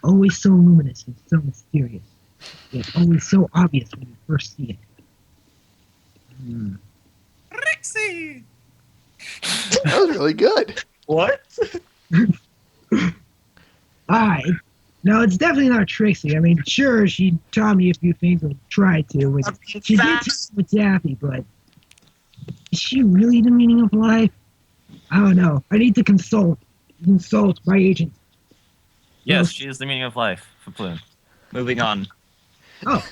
Always so luminous and so mysterious, yet always so obvious when you first see it. Rixie! That was really good. What? No, it's definitely not Trixie. I mean, sure, she taught me a few things and tried to. And she did talk with Daffy, but is she really the meaning of life? I don't know. I need to consult my agent. Yes, she is the meaning of life, Faploon. Moving on. Oh,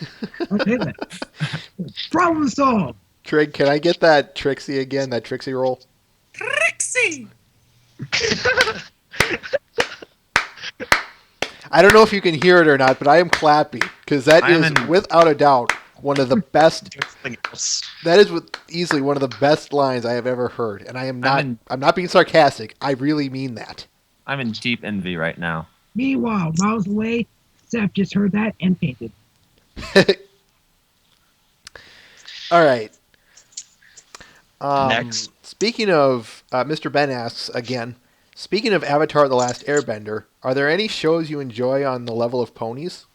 okay then. Problem solved. Trig, can I get that Trixie again? That Trixie roll? Rixie! I don't know if you can hear it or not, but I am clappy because that I'm is in- without a doubt one of the best. Something else. That is easily one of the best lines I have ever heard, and I am not. I'm not being sarcastic. I really mean that. I'm in deep envy right now. Meanwhile, miles away, Seth just heard that and fainted. All right. Next. Speaking of, Mr. Ben asks again. Speaking of Avatar: The Last Airbender, are there any shows you enjoy on the level of ponies?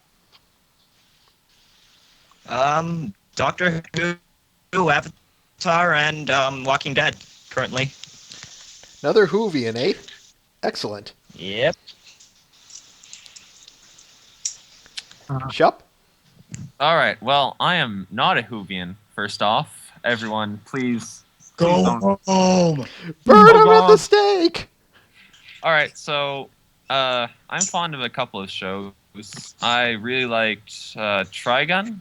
Doctor Who, Avatar, and Walking Dead currently. Another Whovian, eh? Excellent. Yep. Shup? All right. Well, I am not a Whovian. First off, everyone, please Go don't- home. Burn him at on. the stake! All right, so I'm fond of a couple of shows. I really liked Trigun.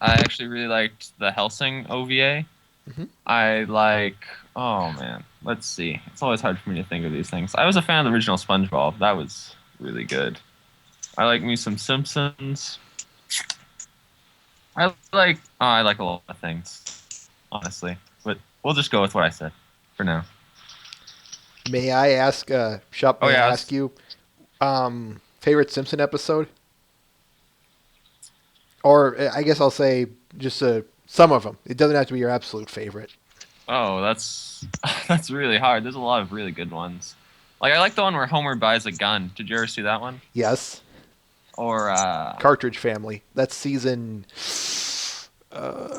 I actually really liked the Helsing OVA. Mhm. I like. Oh man, let's see. It's always hard for me to think of these things. I was a fan of the original SpongeBob. That was really good. I like me some Simpsons. I like a lot of things, honestly. But we'll just go with what I said for now. May I ask, Shup, Oh, may I yeah. ask you, favorite Simpson episode? Or I guess I'll say just some of them. It doesn't have to be your absolute favorite. Oh, that's really hard. There's a lot of really good ones. Like I like the one where Homer buys a gun. Did you ever see that one? Yes. Or Cartridge Family. That's season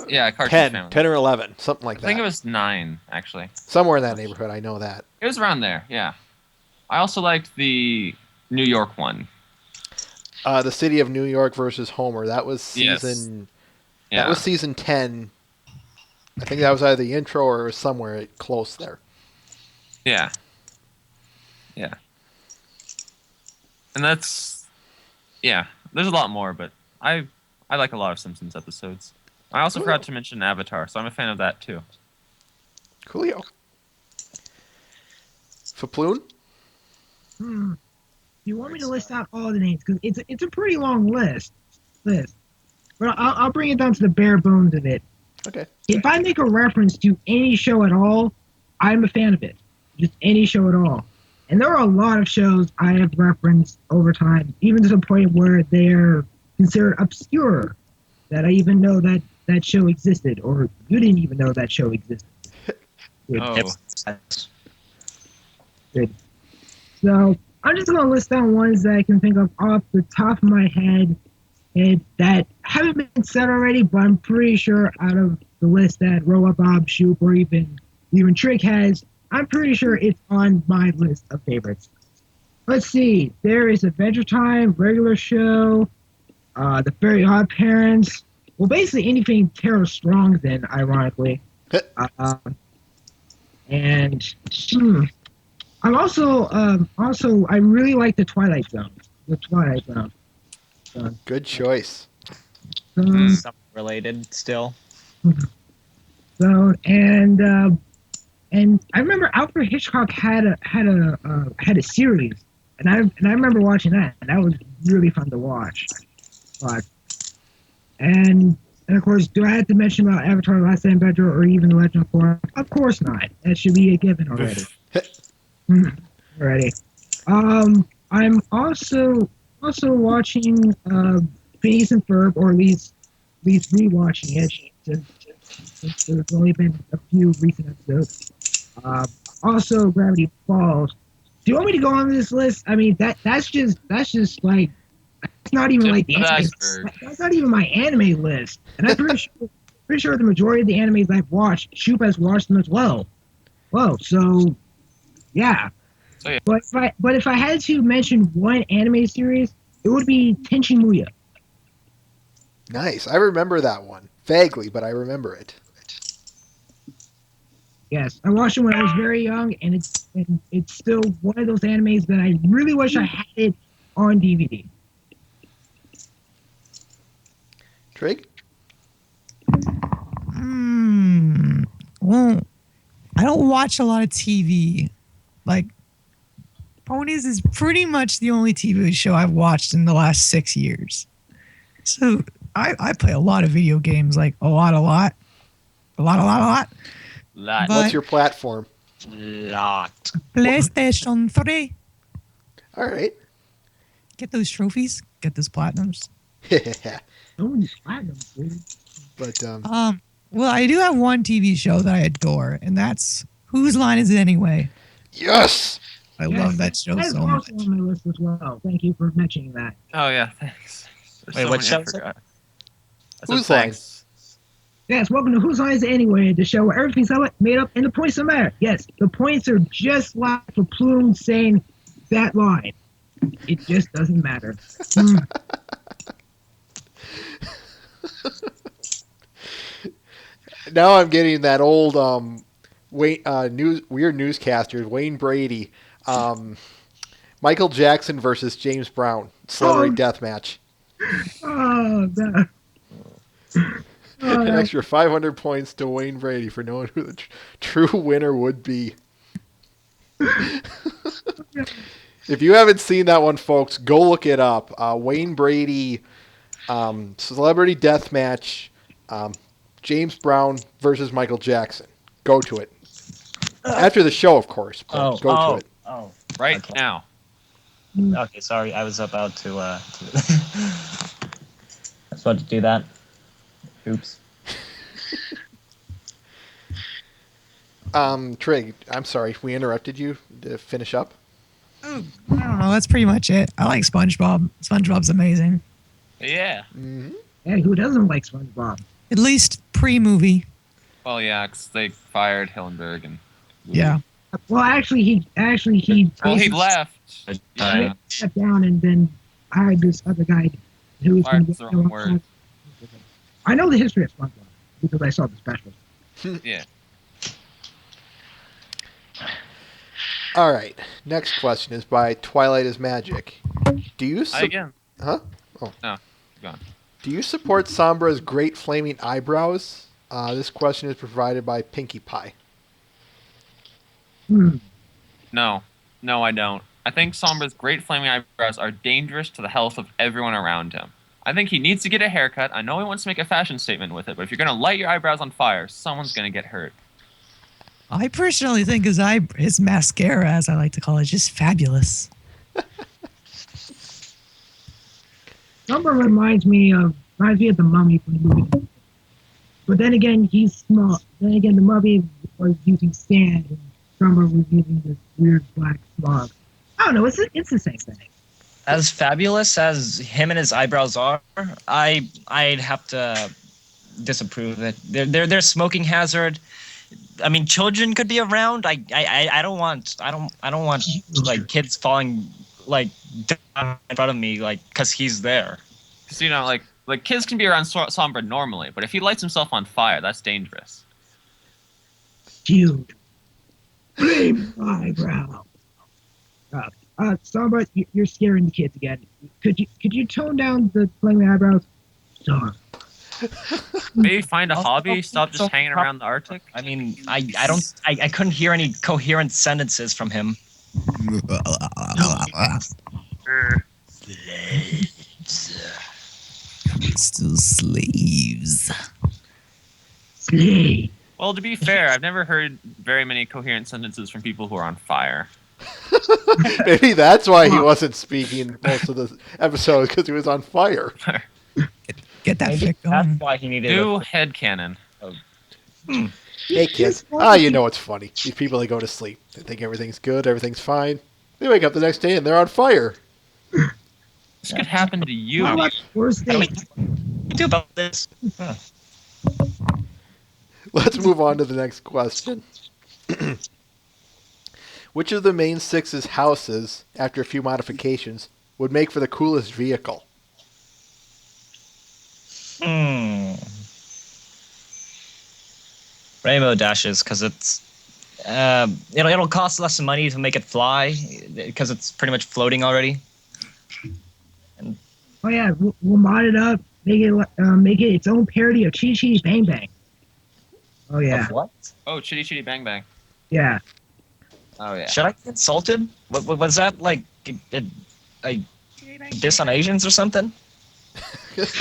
yeah, Cartridge 10, Family. 10 or 11, something like I that. think it was 9 actually. Somewhere in that neighborhood, I know that. It was around there. Yeah. I also liked the New York one. The City of New York versus Homer. That was Yes. season. Yeah. That was season 10. I think that was either the intro or it was somewhere close there. Yeah. Yeah. And that's yeah. There's a lot more, but I like a lot of Simpsons episodes. I also forgot to mention Avatar, so I'm a fan of that too. Coolio. Faploon? Do you want me to list out all the names? Because it's a pretty long list. But I'll bring it down to the bare bones of it. Okay. If I make a reference to any show at all, I'm a fan of it. Just any show at all. And there are a lot of shows I have referenced over time, even to the point where they're considered obscure, that I even know that that show existed, or you didn't even know that show existed. Oh. Yep. Good. So I'm just gonna list down ones that I can think of off the top of my head and that haven't been said already, but I'm pretty sure out of the list that Roa, Bob, Shoop, or even Trick has, I'm pretty sure it's on my list of favorites. Let's see. There is Adventure Time, Regular Show, The Very Odd Parents. Well, basically anything Tara Strong's in, ironically. And I'm also I really like The Twilight Zone. The Twilight Zone. Good choice. Something related still. So and I remember Alfred Hitchcock had a series, and I remember watching that, and that was really fun to watch. And of course, do I have to mention about Avatar: The Last Airbender or even The Legend of Korra? Of course not. That should be a given already. Already. I'm also watching Phineas and Ferb, or at least rewatching it since there's only been a few recent episodes. Also, Gravity Falls. Do you want me to go on this list? I mean, that's just like, it's not even like the anime. That's not even my anime list. And I'm pretty sure the majority of the animes I've watched, Shoop has watched them as well. Whoa, so yeah. So, yeah. But if I had to mention one anime series, it would be Tenchi Muyo. Nice. I remember that one. Vaguely, but I remember it. Yes, I watched it when I was very young, and it's still one of those animes that I really wish I had it on DVD. Trig? Well, I don't watch a lot of TV. Like, Ponies is pretty much the only TV show I've watched in the last 6 years. So I play a lot of video games, like a lot. Lot. But- What's your platform? Lot. PlayStation 3. All right. Get those trophies. Get those platinums. Oh, platinum, dude. But Well, I do have one TV show that I adore, and that's Whose Line Is It Anyway? yes. I Yes, love that show that is so much. also on my list as well. Thank you for mentioning that. Oh yeah, thanks. There's Wait, what many I show is it? forgot. I said Whose Line? thanks. Yes, welcome to Whose Line Is It Anyway, the show where everything's made up and the points don't matter. Yes, the points are just like a plume saying that line. It just doesn't matter. Now I'm getting that old weird newscaster, Wayne Brady, Michael Jackson versus James Brown, celebrity death match. Oh, that. An extra 500 points to Wayne Brady for knowing who the true winner would be. If you haven't seen that one, folks, go look it up. Wayne Brady, celebrity death match, James Brown versus Michael Jackson. Go to it. After the show, of course. But go to it. Oh. Right Okay. now. Okay, sorry. I was about to I was about to do that. Oops. Trig, I'm sorry, we interrupted you to finish up. I don't know. That's pretty much it. I like SpongeBob. SpongeBob's amazing. Yeah. Hey, who doesn't like SpongeBob? At least pre-movie. Well, yeah, 'cause they fired Hillenberg and. Yeah. Well, actually, he Well, he left. Yeah. stepped down and then hired this other guy who was going Fired's to the wrong word. I know the history of SpongeBob because I saw the special. Yeah. All right. Next question is by Twilight is Magic. Do you Again. Huh? Oh. No. Go on. Do you support Sombra's great flaming eyebrows? This question is provided by Pinkie Pie. No. No, I don't. I think Sombra's great flaming eyebrows are dangerous to the health of everyone around him. I think he needs to get a haircut. I know he wants to make a fashion statement with it, but if you're going to light your eyebrows on fire, someone's going to get hurt. I personally think his mascara, as I like to call it, is just fabulous. Sombra reminds me of the Mummy from the movie. But then again, he's small. Then again, the Mummy was using sand. Sombra revealing this weird black smog. I don't know. It's the same thing. As fabulous as him and his eyebrows are, I'd have to disapprove of it. They're smoking hazard. I mean, children could be around. I don't want like kids falling like down in front of me like because he's there. Because like kids can be around Sombra normally, but if he lights himself on fire, that's dangerous. Dude. Flame eyebrow. Sombra, you're scaring the kids again. Could you tone down the flaming eyebrows? Sorry. Maybe find a hobby. Stop just hanging around the Arctic. I mean, I couldn't hear any coherent sentences from him. Still slaves. Slay. Well, to be fair, I've never heard very many coherent sentences from people who are on fire. Maybe that's why he wasn't speaking most of the episodes, because he was on fire. Get that Maybe fic that's going. why he needed. New headcanon. Hey kids, you know it's funny. These people, they go to sleep. They think everything's good, everything's fine. They wake up the next day and they're on fire. This could happen to you. How much worse What do we thing? do about this? Huh. Let's move on to the next question. Which of the main six's houses, after a few modifications, would make for the coolest vehicle? Rainbow Dashes, because it's it'll cost less money to make it fly because it's pretty much floating already. Oh yeah, we'll mod it up, make it its own parody of Chitty Chitty Bang Bang. Oh yeah, Of what? Oh, Chitty Chitty Bang Bang. yeah. Oh yeah. Should I get insulted? What was that like? A diss on Asians or something?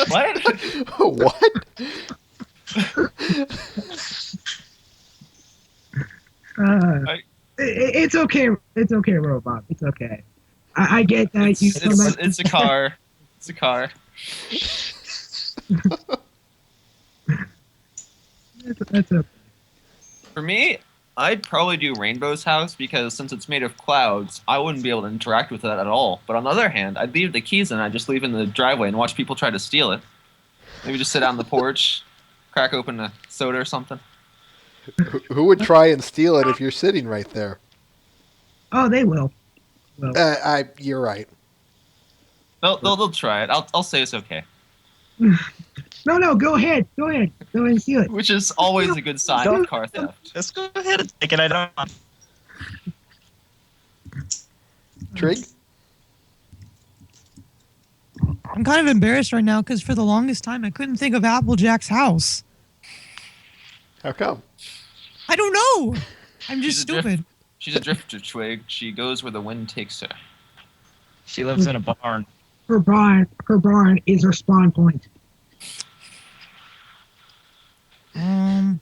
What? What? It's okay. It's okay, Robot. It's okay. I get that you. It's a car. It's a car. That's a. For me, I'd probably do Rainbow's house because since it's made of clouds, I wouldn't be able to interact with that at all. But on the other hand, I'd leave the keys and I'd just leave in the driveway and watch people try to steal it. Maybe just sit out on the porch, crack open a soda or something. Who would try and steal it if you're sitting right there? Oh, they will. Well, You're right. They'll try it. I'll say it's okay, no. Go ahead. Go ahead and steal it. which is always a good sign of car theft. Just go ahead and take it. I don't. Trig? I'm kind of embarrassed right now because for the longest time I couldn't think of Applejack's house. How come? I don't know. I'm just She's a drift- stupid. She's a drifter, Twig. She goes where the wind takes her. She lives in a barn. Her barn is her spawn point. A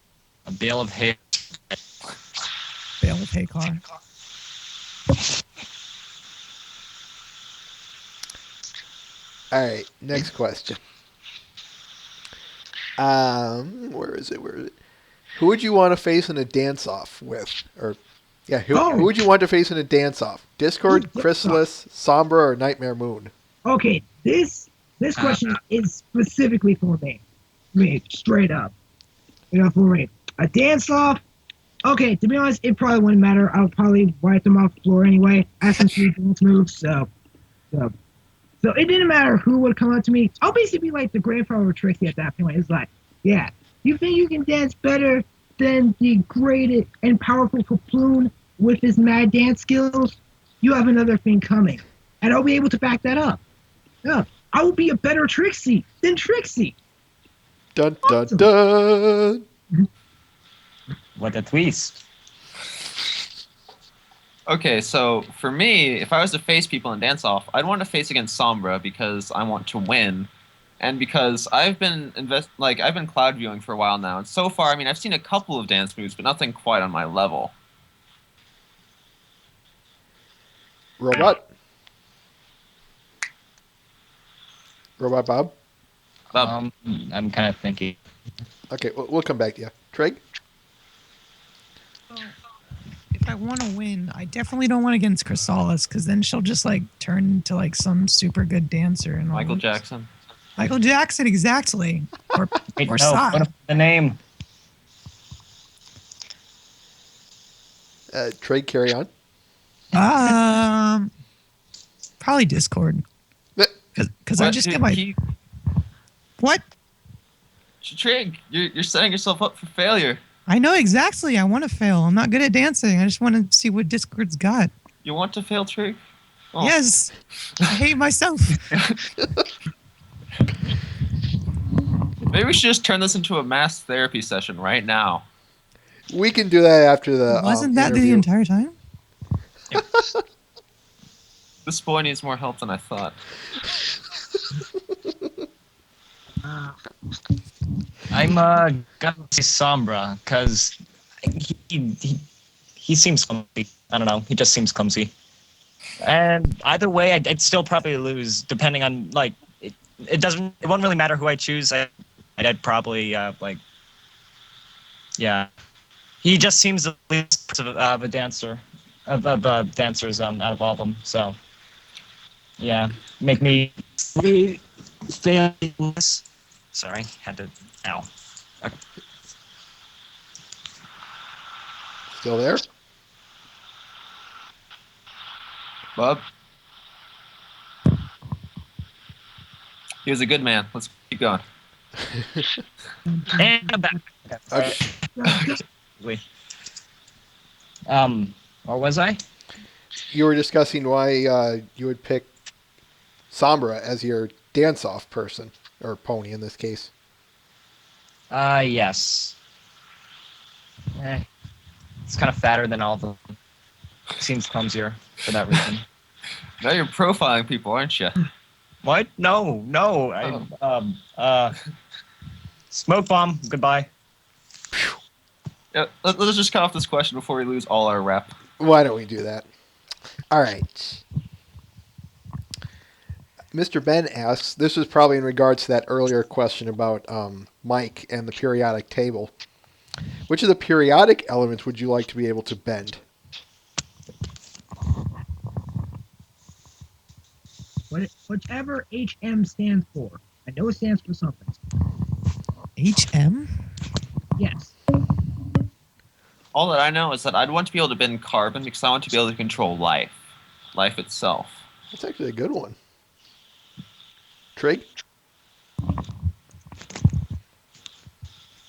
bale of hay. Bale of hay car. All right, next question. Where is it? Who would you want to face in a dance-off with? Who would you want to face in a dance-off? Discord, Chrysalis, Sombra, or Nightmare Moon? Okay, this question is specifically for me. Straight up. For me. A dance-off? Okay, to be honest, it probably wouldn't matter. I would probably wipe them off the floor anyway. I have some sweet dance moves, so it didn't matter who would come up to me. I'll basically be like the grandfather of Trixie at that point. It's like, yeah, you think you can dance better than the great and powerful Kaploon with his mad dance skills? You have another thing coming. And I'll be able to back that up. Yeah, I will be a better Trixie than Trixie. Dun dun dun. What a twist. Okay, so for me, if I was to face people in dance off, I'd want to face against Sombra because I want to win, and because I've been I've been cloud viewing for a while now, and so far, I mean, I've seen a couple of dance moves, but nothing quite on my level. Robot Bob? I'm kind of thinking. Okay, we'll come back to you. Trig? If I want to win. I definitely don't want against Chrysalis because then she'll just like turn into like some super good dancer and all Michael that. Jackson. Michael Jackson, exactly. Or Wait, or no, Psy. put up the name. Trade, carry on. Probably Discord. Because I What? just get my what? Trig, you're setting yourself up for failure. I know exactly. I want to fail. I'm not good at dancing. I just want to see what Discord's got. You want to fail, Trig? Oh. Yes, I hate myself. Maybe we should just turn this into a mass therapy session right now. We can do that after the. Wasn't that the interview. entire time? This boy needs more help than I thought. I'm gonna say Sombra because he seems clumsy. I don't know. He just seems clumsy. And either way, I'd still probably lose, depending on like it. It won't really matter who I choose. I'd probably like. Yeah, he just seems the least of a dancer, of dancers out of all of them. So, yeah, make me fail. Sorry, had to. Ow. Okay. Still there? Bub? He was a good man. Let's keep going. And I'm back. Okay. Where was I? You were discussing why you would pick Sombra as your dance-off person, or pony in this case. Yes. It's kind of fatter than all of them. Seems clumsier for that reason. Now you're profiling people, aren't you? What? No. Smoke bomb. Goodbye. Yeah, let's just cut off this question before we lose all our rep. Why don't we do that? All right. Mr. Ben asks, this was probably in regards to that earlier question about Mike and the periodic table. Which of the periodic elements would you like to be able to bend? Whichever HM stands for. I know it stands for something. HM? Yes. All that I know is that I'd want to be able to bend carbon because I want to be able to control life. Life itself. That's actually a good one. Trig?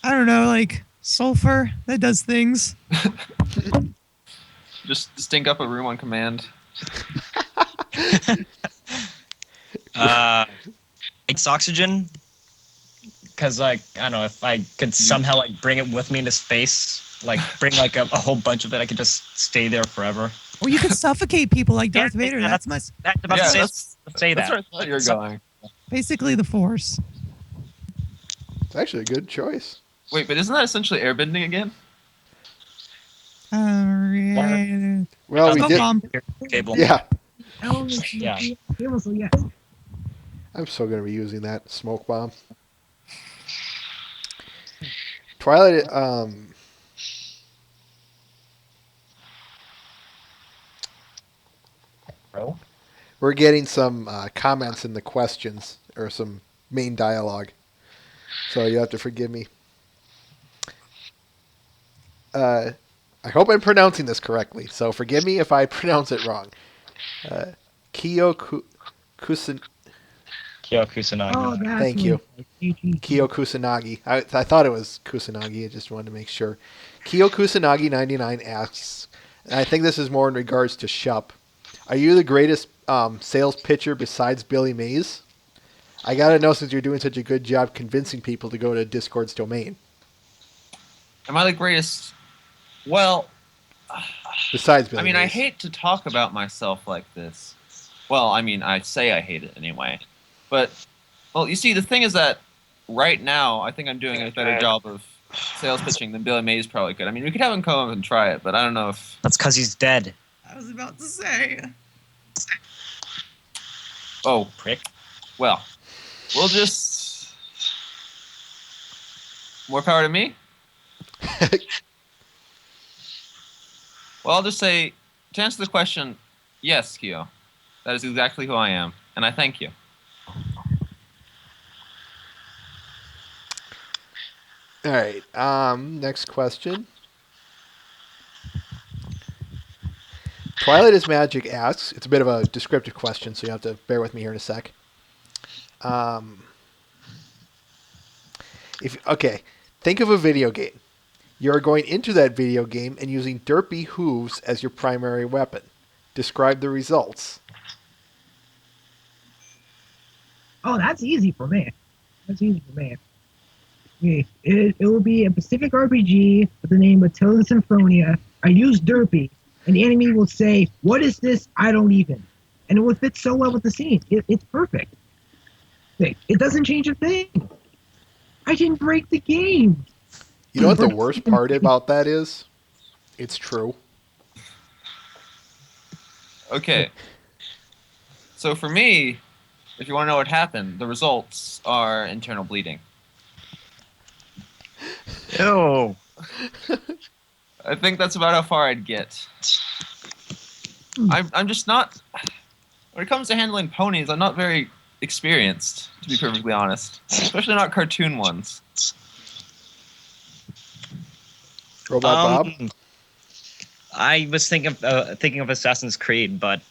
I don't know, like sulfur that does things. Just stink up a room on command. It's oxygen. Because, like, I don't know, if I could somehow, like, bring it with me into space, like, bring, like, a whole bunch of it, I could just stay there forever. Or you could suffocate people like Darth Yeah, Vader. yeah, That's my That's about Yeah, to say, that's- say That's that. where I thought you were going. basically the Force. It's actually a good choice. Wait, but isn't that essentially airbending again? Yeah. Well, we Smoke did. bomb. Cable. Yeah. Yeah. So yes. I'm still going to be using that smoke bomb. Twilight, Bro. we're getting some comments in the questions, or some main dialogue. So you have to forgive me. I hope I'm pronouncing this correctly, so forgive me if I pronounce it wrong. Kiyo Kusanagi. Kyo Kusanagi. Oh, that's Thank you. what- Kiyo Kusanagi. I thought it was Kusanagi. I just wanted to make sure. Kiyo Kusanagi 99 asks, and I think this is more in regards to Shup. Are you the greatest sales pitcher besides Billy Mays? I gotta know, since you're doing such a good job convincing people to go to Discord's domain. Am I the greatest? Well, Besides Billy I mean, Mays. I hate to talk about myself like this. Well, I mean, I say I hate it anyway. But, well, you see, the thing is that right now, I think I'm doing a better job of sales pitching than Billy Mays probably could. I mean, we could have him come up and try it, but I don't know if... That's because he's dead. I was about to say. Oh, Prick. well, we'll just... More power to me? Well, I'll just say, to answer the question, yes, Kyo. That is exactly who I am, and I thank you. All right. Next question. Twilight is Magic asks. It's a bit of a descriptive question, so you have to bear with me here in a sec. Think of a video game. You are going into that video game and using derpy hooves as your primary weapon. Describe the results. Oh, that's easy for me. It will be a Pacific RPG with the name Matilda Symphonia. I use derpy, and the enemy will say, "What is this? I don't even." And it will fit so well with the scene. It's perfect. It doesn't change a thing. I didn't break the game. You know what the worst part about that is? It's true. Okay. So for me, if you want to know what happened, the results are internal bleeding. Ew. I think that's about how far I'd get. I'm just not. When it comes to handling ponies, I'm not very experienced, to be perfectly honest. Especially not cartoon ones. Robot Bob? I was thinking of Assassin's Creed, but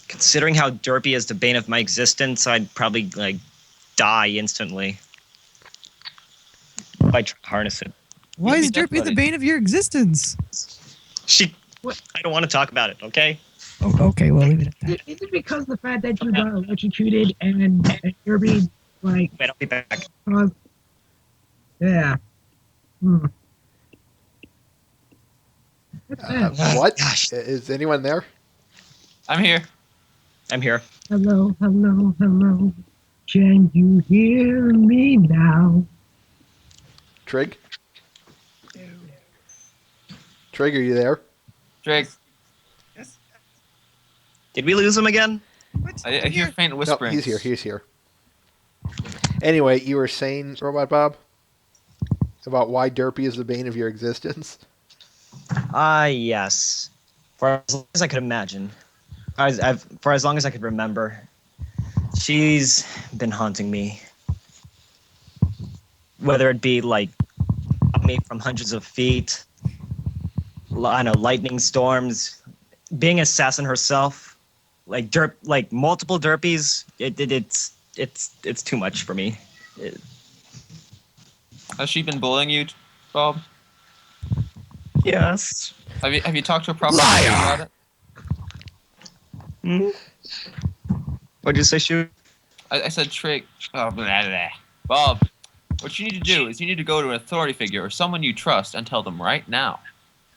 considering how derpy is the bane of my existence, I'd probably die instantly if I try to harness it. Why is Maybe Derpy the that's bane of your existence? I don't want to talk about it. Okay. Oh, okay, we'll leave it at that. Is it because the fact that you got electrocuted and Derpy like Wait, I'll be back. caused? Yeah. That's bad. What? Gosh. Is anyone there? I'm here. I'm here. Hello. Can you hear me now? Trig? Trig, are you there? Drake, Did we lose him again? I hear faint No, whispering. he's here. Anyway, you were saying, Robot Bob, about why Derpy is the bane of your existence? Yes. For as long as I could imagine. For as long as I could remember. She's been haunting me. Whether it be like me from hundreds of feet, I know, lightning storms, being an assassin herself, like multiple derpies. It's too much for me. Has she been bullying you, Bob? Yes. Have you talked to a proper lawyer about it? What'd you say, Shoot? I said Trig. Oh, blah, blah, blah. Bob, what you need to do is you need to go to an authority figure or someone you trust and tell them right now.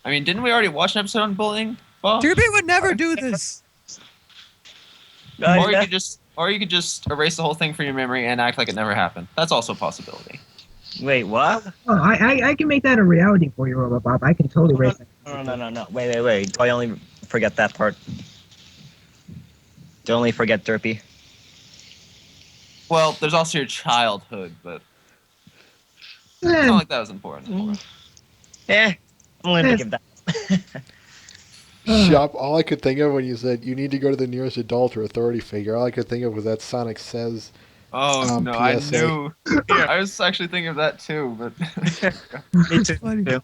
I mean, didn't we already watch an episode on bullying, Bob? Derpy would never do this. Or you could just erase the whole thing from your memory and act like it never happened. That's also a possibility. Wait, what? Oh, I can make that a reality for you, Robot Bob. I can totally raise that. No. Wait. Do I only forget that part? Do I only forget Derpy? Well, there's also your childhood, but it's Eh, not like that was important. I'm willing to give that. Shop, all I could think of when you said you need to go to the nearest adult or authority figure, all I could think of was that Sonic Says. Oh, no, I PSA. knew. I was actually thinking of that too, but Me too. Funny.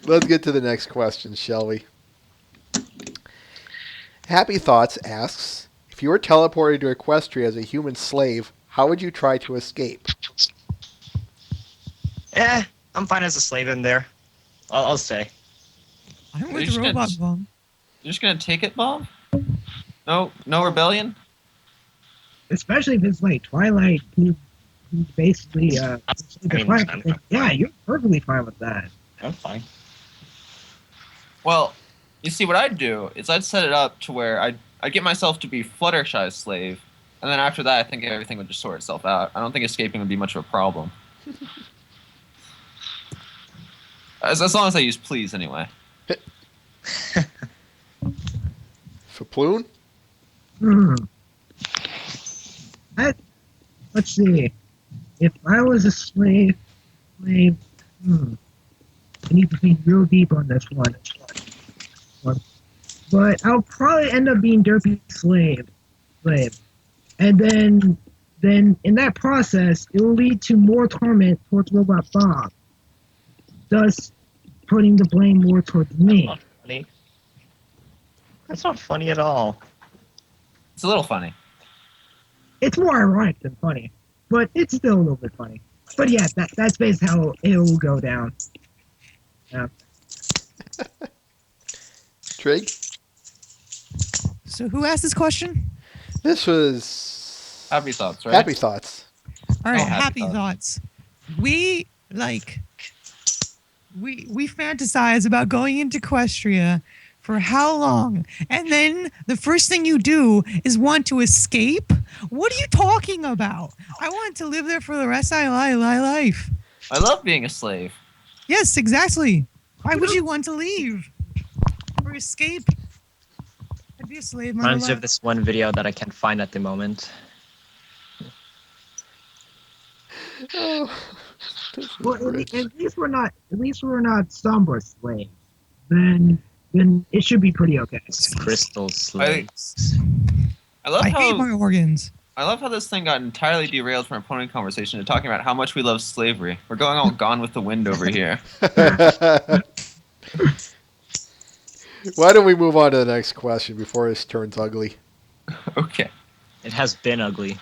Let's get to the next question, shall we? Happy Thoughts asks, if you were teleported to Equestria as a human slave, how would you try to escape? I'm fine as a slave in there. I'll say. I'm Are with you just Robot gonna- Bomb. you're just gonna take it, Bob? No rebellion? especially if it's like Twilight, who's basically the mean, Twilight. I'm fine. Yeah, you're perfectly fine with that. I'm fine. Well, you see, what I'd do is I'd set it up to where I'd get myself to be Fluttershy's slave, and then after that, I think everything would just sort itself out. I don't think escaping would be much of a problem. As long as I use please, anyway. Faploon? Let's see. If I was a slave, if I need to think real deep on this one. But I'll probably end up being Derpy Slave. And then in that process, it will lead to more torment towards Robot Bob, thus putting the blame more towards me. Not funny. That's not funny at all. It's a little funny. It's more ironic than funny, but it's still a little bit funny. But yeah, that's basically how it will go down. Yeah. Trig? So who asked this question? This was Happy thoughts, right? Happy Thoughts. All right, Oh, happy happy thoughts. We we fantasize about going into Equestria for how long? And then the first thing you do is want to escape? What are you talking about? I want to live there for the rest of my life. I love being a slave. Yes, exactly. Why would you want to leave or escape? I'd be a slave. my Reminds me life. of this one video that I can't find at the moment. Oh, Well, at least we're not Sombra slaves. Then it should be pretty okay. It's crystal slaves. I love I hate how my organs. I love how this thing got entirely derailed from our opponent conversation to talking about how much we love slavery. We're going all Gone with the Wind over here. Why don't we move on to the next question before this turns ugly? Okay. It has been ugly.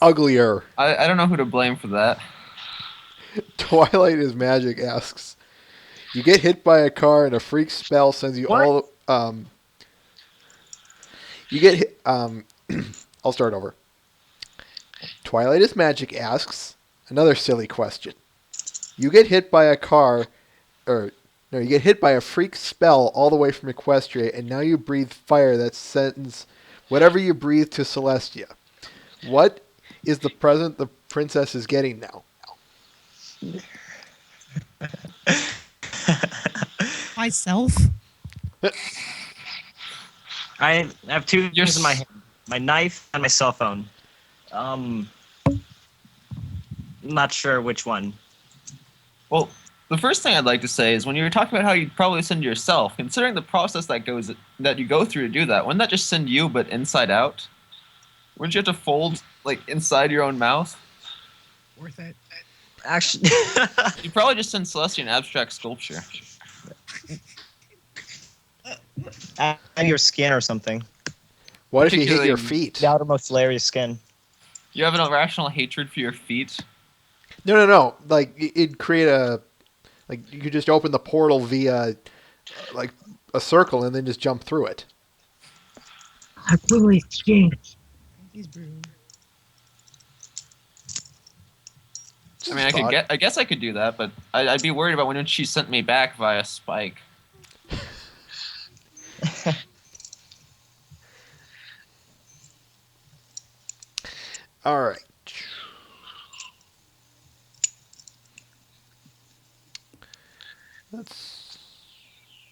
Uglier. I don't know who to blame for that. Twilight is Magic asks, you get hit by a car and a freak spell sends you What? all. You get hit. I'll start over. Twilight is Magic asks another silly question. You get hit by a car, or no, you get hit by a freak spell all the way from Equestria, and now you breathe fire that sends whatever you breathe to Celestia. What is the present the princess is getting now? Myself? I have two You're things in my hand: my knife and my cell phone. Not sure which one. Well, the first thing I'd like to say is when you were talking about how you'd probably send yourself, considering the process that you go through to do that, wouldn't that just send you but inside out? Wouldn't you have to fold like inside your own mouth? Worth it. Actually, You'd probably just send Celestia an abstract sculpture. and your skin or something. What if you hit your Particularly- feet? The outermost layer of skin. You have an irrational hatred for your feet. No. Like it'd create you could just open the portal via like a circle and then just jump through it. Equivalent exchange. He's brewed. I mean, I guess I could do that, but I'd be worried about when she sent me back via Spike. All right.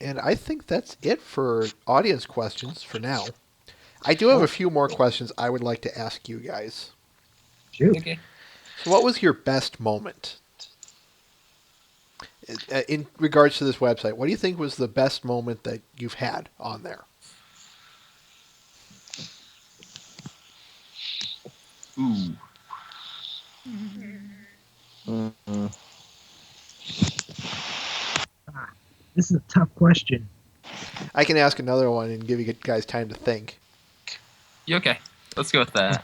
And I think that's it for audience questions for now. I do have a few more questions I would like to ask you guys. Shoot. Okay. So what was your best moment? In regards to this website, what do you think was the best moment that you've had on there? Ooh. This is a tough question. I can ask another one and give you guys time to think. You okay? Let's go with that.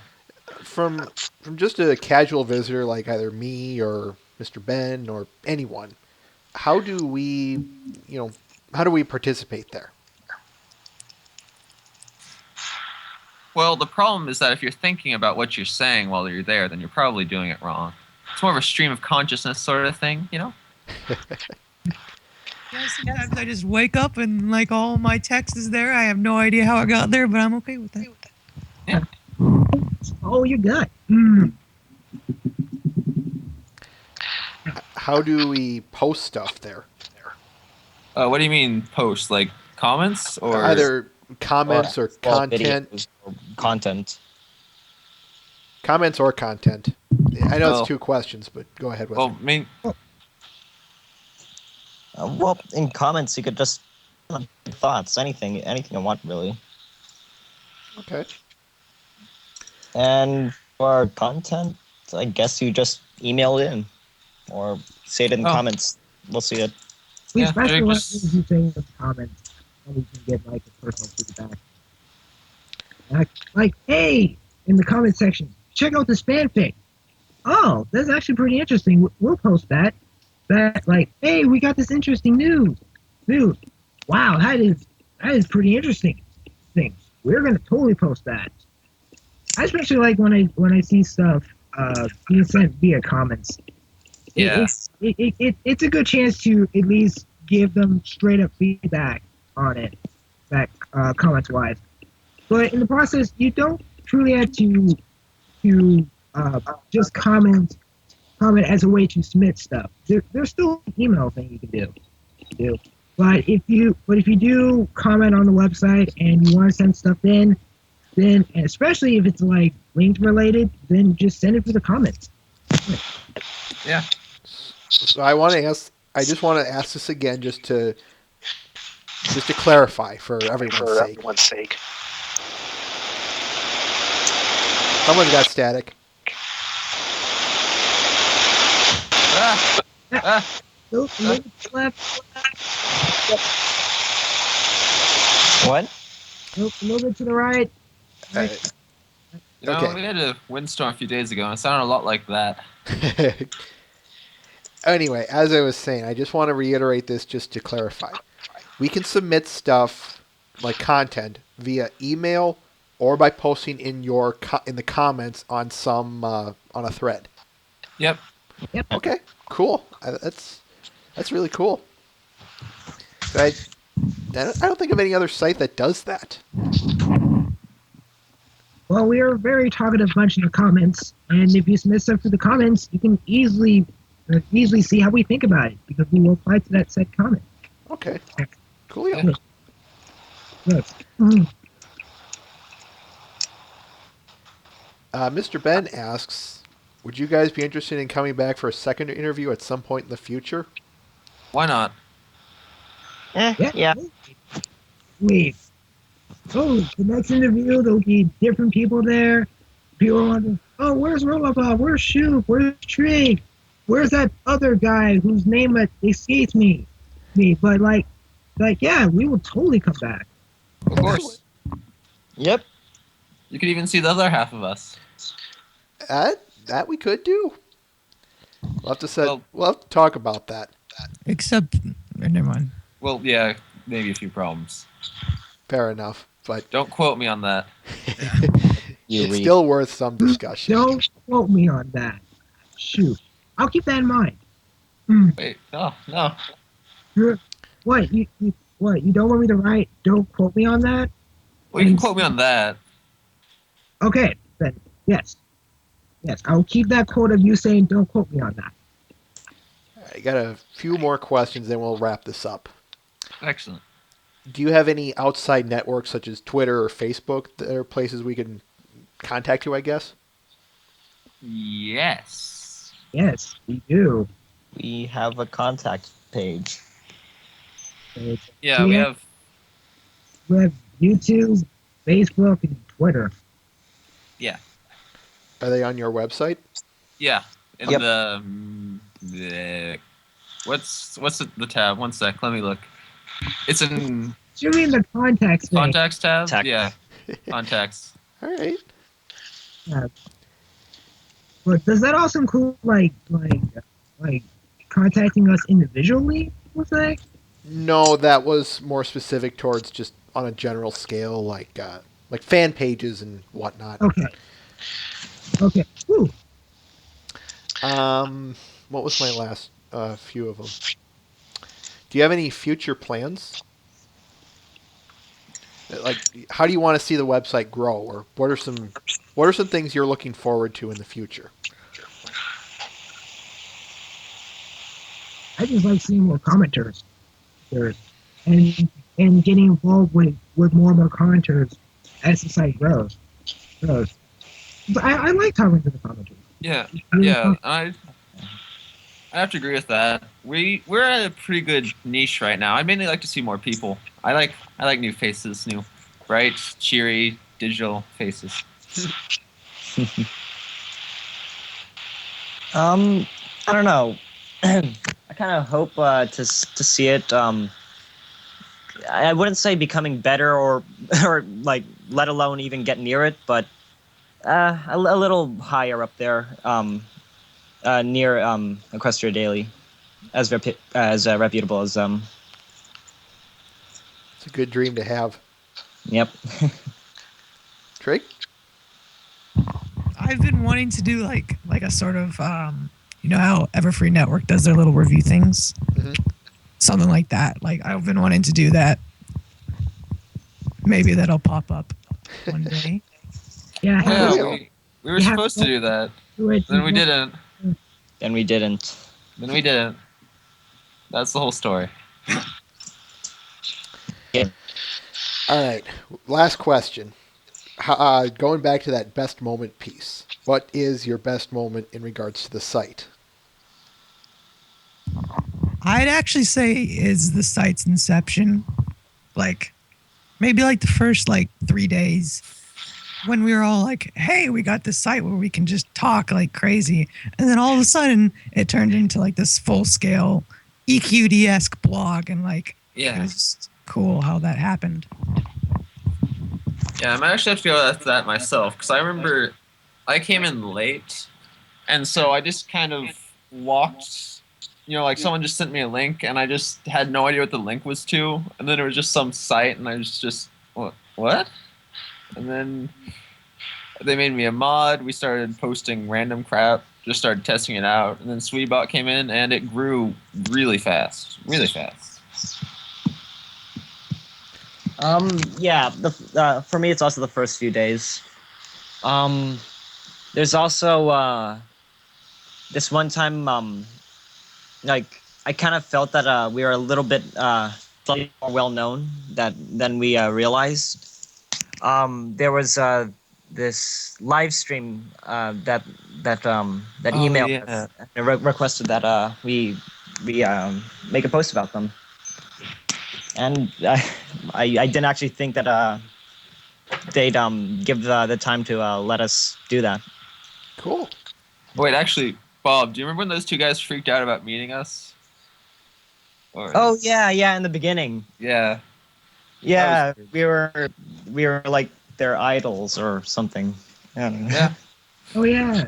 From just a casual visitor like either me or Mr. Ben or anyone, how do we participate there? Well, the problem is that if you're thinking about what you're saying while you're there, then you're probably doing it wrong. It's more of a stream of consciousness sort of thing, you know? Yeah, sometimes I just wake up and like all my text is there. I have no idea how I got there, but I'm okay with that. Oh, you got. How do we post stuff there? What do you mean post? Like comments or Either comments or Well, content. videos or content. Comments or content. I know Well- it's two questions, but go ahead with Well, it. I mean, Well, in comments, you could just thoughts, anything you want, really. Okay. And for content, I guess you just email it in or say it in the Oh. comments. We'll see it. We Yeah, especially Jake want was- things you say in the comments, and we can get like a personal feedback. Like, hey, in the comment section, check out this fanfic. Oh, that's actually pretty interesting. We'll post that. Like, hey, we got this interesting news. Wow, that is pretty interesting. Things we're gonna totally post that. I especially like when I see stuff being sent via comments. Yeah. It's a good chance to at least give them straight up feedback on it, that comments wise. But in the process, you don't truly have to just comment as a way to submit stuff. There's still an email thing you can do. But if you do comment on the website and you want to send stuff in, then, and especially if it's like linked related, then just send it for the comments. Yeah. So I just want to ask this again, just to clarify for everyone's sake. Someone's got static. Nope, nope, left. What? Nope, a little bit to the right. Alright. You know, Okay. we had a windstorm a few days ago, and it sounded a lot like that. Anyway, as I was saying, I just want to reiterate this just to clarify. We can submit stuff like content via email or by posting in in the comments on some on a thread. Yep. Okay, cool. That's really cool. I don't think of any other site that does that. Well, we are a very talkative bunch in the comments, and if you submit stuff to the comments, you can easily see how we think about it, because we will apply to that said comment. Okay, cool. Yeah. Yes. Mhm. Mr. Ben asks, would you guys be interested in coming back for a second interview at some point in the future? Why not? Yeah. Wait. Oh, the next interview, there'll be different people there. People are wondering, oh, where's Rollerball? Where's Shoop? Where's Trig? Where's that other guy whose name escapes me? But like, yeah, we will totally come back. Of course. Yep. You could even see the other half of us. That we could do. We'll have to Well- have to talk about that. Except, never mind. Well, yeah, maybe a few problems. Fair enough, but Don't quote me on that. it's still worth some discussion. Don't quote me on that. Shoot. I'll keep that in mind. Wait, no. What? You don't want me to write, don't quote me on that? Well, you can quote me on that. Okay, then, yes. Yes, I'll keep that quote of you saying don't quote me on that. I got a few more questions, then we'll wrap this up. Excellent. Do you have any outside networks such as Twitter or Facebook that are places we can contact you, I guess? Yes. Yes, we do. We have a contact page. It's- Yeah, we Yeah. have. We have YouTube, Facebook, and Twitter. Are they on your website? Yeah. In Yep. the what's the tab? One sec. Let me look. It's in You mean the contacts thing? contacts tab. Tac- Yeah. Contacts. All right. But does that also include like contacting us individually? What's that? No, that was more specific towards just on a general scale, like fan pages and whatnot. Okay. Okay. Whew. What was my last few of them? Do you have any future plans? Like, how do you want to see the website grow, or what are some things you're looking forward to in the future? I just like seeing more commenters, and getting involved with more and more commenters as the site grows. But I like talking to the commenters. Yeah. Really Yeah. fun. I I have to agree with that. We're at a pretty good niche right now. I'd mainly like to see more people. I like new faces, new bright, cheery, digital faces. I don't know. I kind of hope to see it. I wouldn't say becoming better or or like let alone even get near it, but a little higher up there, near Equestria Daily, as reputable as It's a good dream to have. Yep. Trig? I've been wanting to do like a sort of you know how Everfree Network does their little review things, Mhm. something like that. Like I've been wanting to do that. Maybe that'll pop up one day. Yeah, Yeah, Yeah. we were Yeah. supposed to do that. do it. Then we didn't. And we didn't. Then we didn't. That's the whole story. All right. Last question. Going back to that best moment piece. What is your best moment in regards to the site? I'd actually say is the site's inception. Like maybe like the first like 3 days when we were all like, hey, we got this site where we can just talk like crazy. And then all of a sudden it turned into like this full scale EQD-esque blog. And like, it Yeah. was just cool how that happened. Yeah, I might actually have to go to that myself because I remember I came in late, and so I just kind of walked. Like someone just sent me a link, and I just had no idea what the link was to, and then it was just some site, and I was just what? And then they made me a mod. We started posting random crap, just started testing it out, and then Sweetbot came in, and it grew really fast, really fast. Yeah. For me, it's also the first few days. There's also this one time. Like I kind of felt that we were a little bit slightly more well known than we realized. There was this live stream that emailed yeah. us and requested that we make a post about them. And I didn't actually think that they'd give the time to let us do that. Cool. Wait, actually, Bob, do you remember when those two guys freaked out about meeting us? Or, Oh yeah, in the beginning. yeah. Yeah, That we were like their idols or something. I don't know. Yeah. Oh yeah.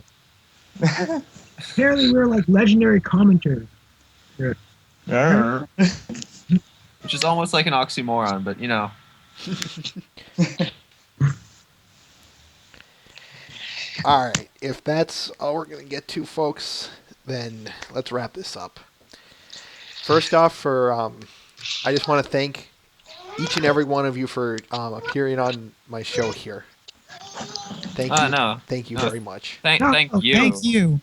Apparently we're like legendary commenters. Which is almost like an oxymoron, but All right. If that's all we're going to get to, folks, then let's wrap this up. First off, I just want to thank each and every one of you for appearing on my show here. Thank you. No. Thank you No. very much. Thank you. Thank you.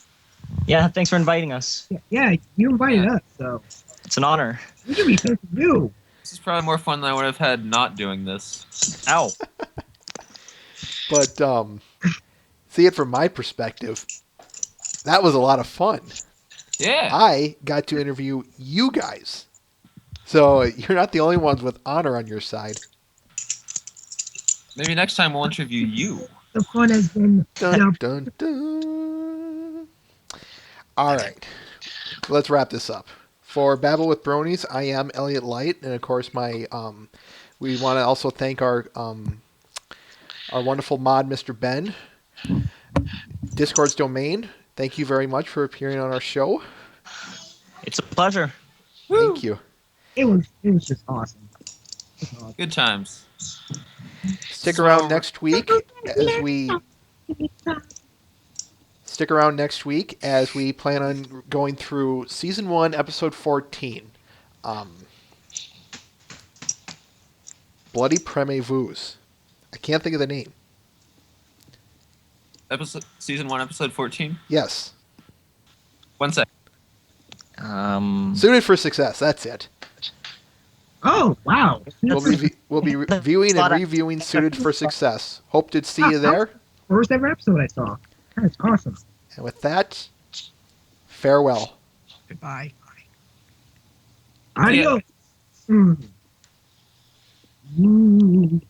Yeah, thanks for inviting us. Yeah, you invited us, so It's an honor. we should be thanking you. This is probably more fun than I would have had not doing this. Ow. But see it from my perspective, that was a lot of fun. Yeah. I got to interview you guys. So you're not the only ones with honor on your side. Maybe next time we'll interview you. The fun has been Dun, dun, dun. All right. Let's wrap this up. For Babble with Bronies, I am Elliot Light, and of course, we want to also thank our wonderful mod, Mr. Ben. Discord's domain. Thank you very much for appearing on our show. It's a pleasure. Thank you. it was just awesome. Good times. Stick around next week as we plan on going through season 1, episode 14. Bloody Premevus. I can't think of the name. Season 1, episode 14. Yes. 1 sec. Suited for Success. That's it. Oh wow! We'll be reviewing and reviewing Suited for Success. Hope to see you there. First ever episode I saw. That's awesome. And with that, farewell. Goodbye. Adios. Mm. Mm.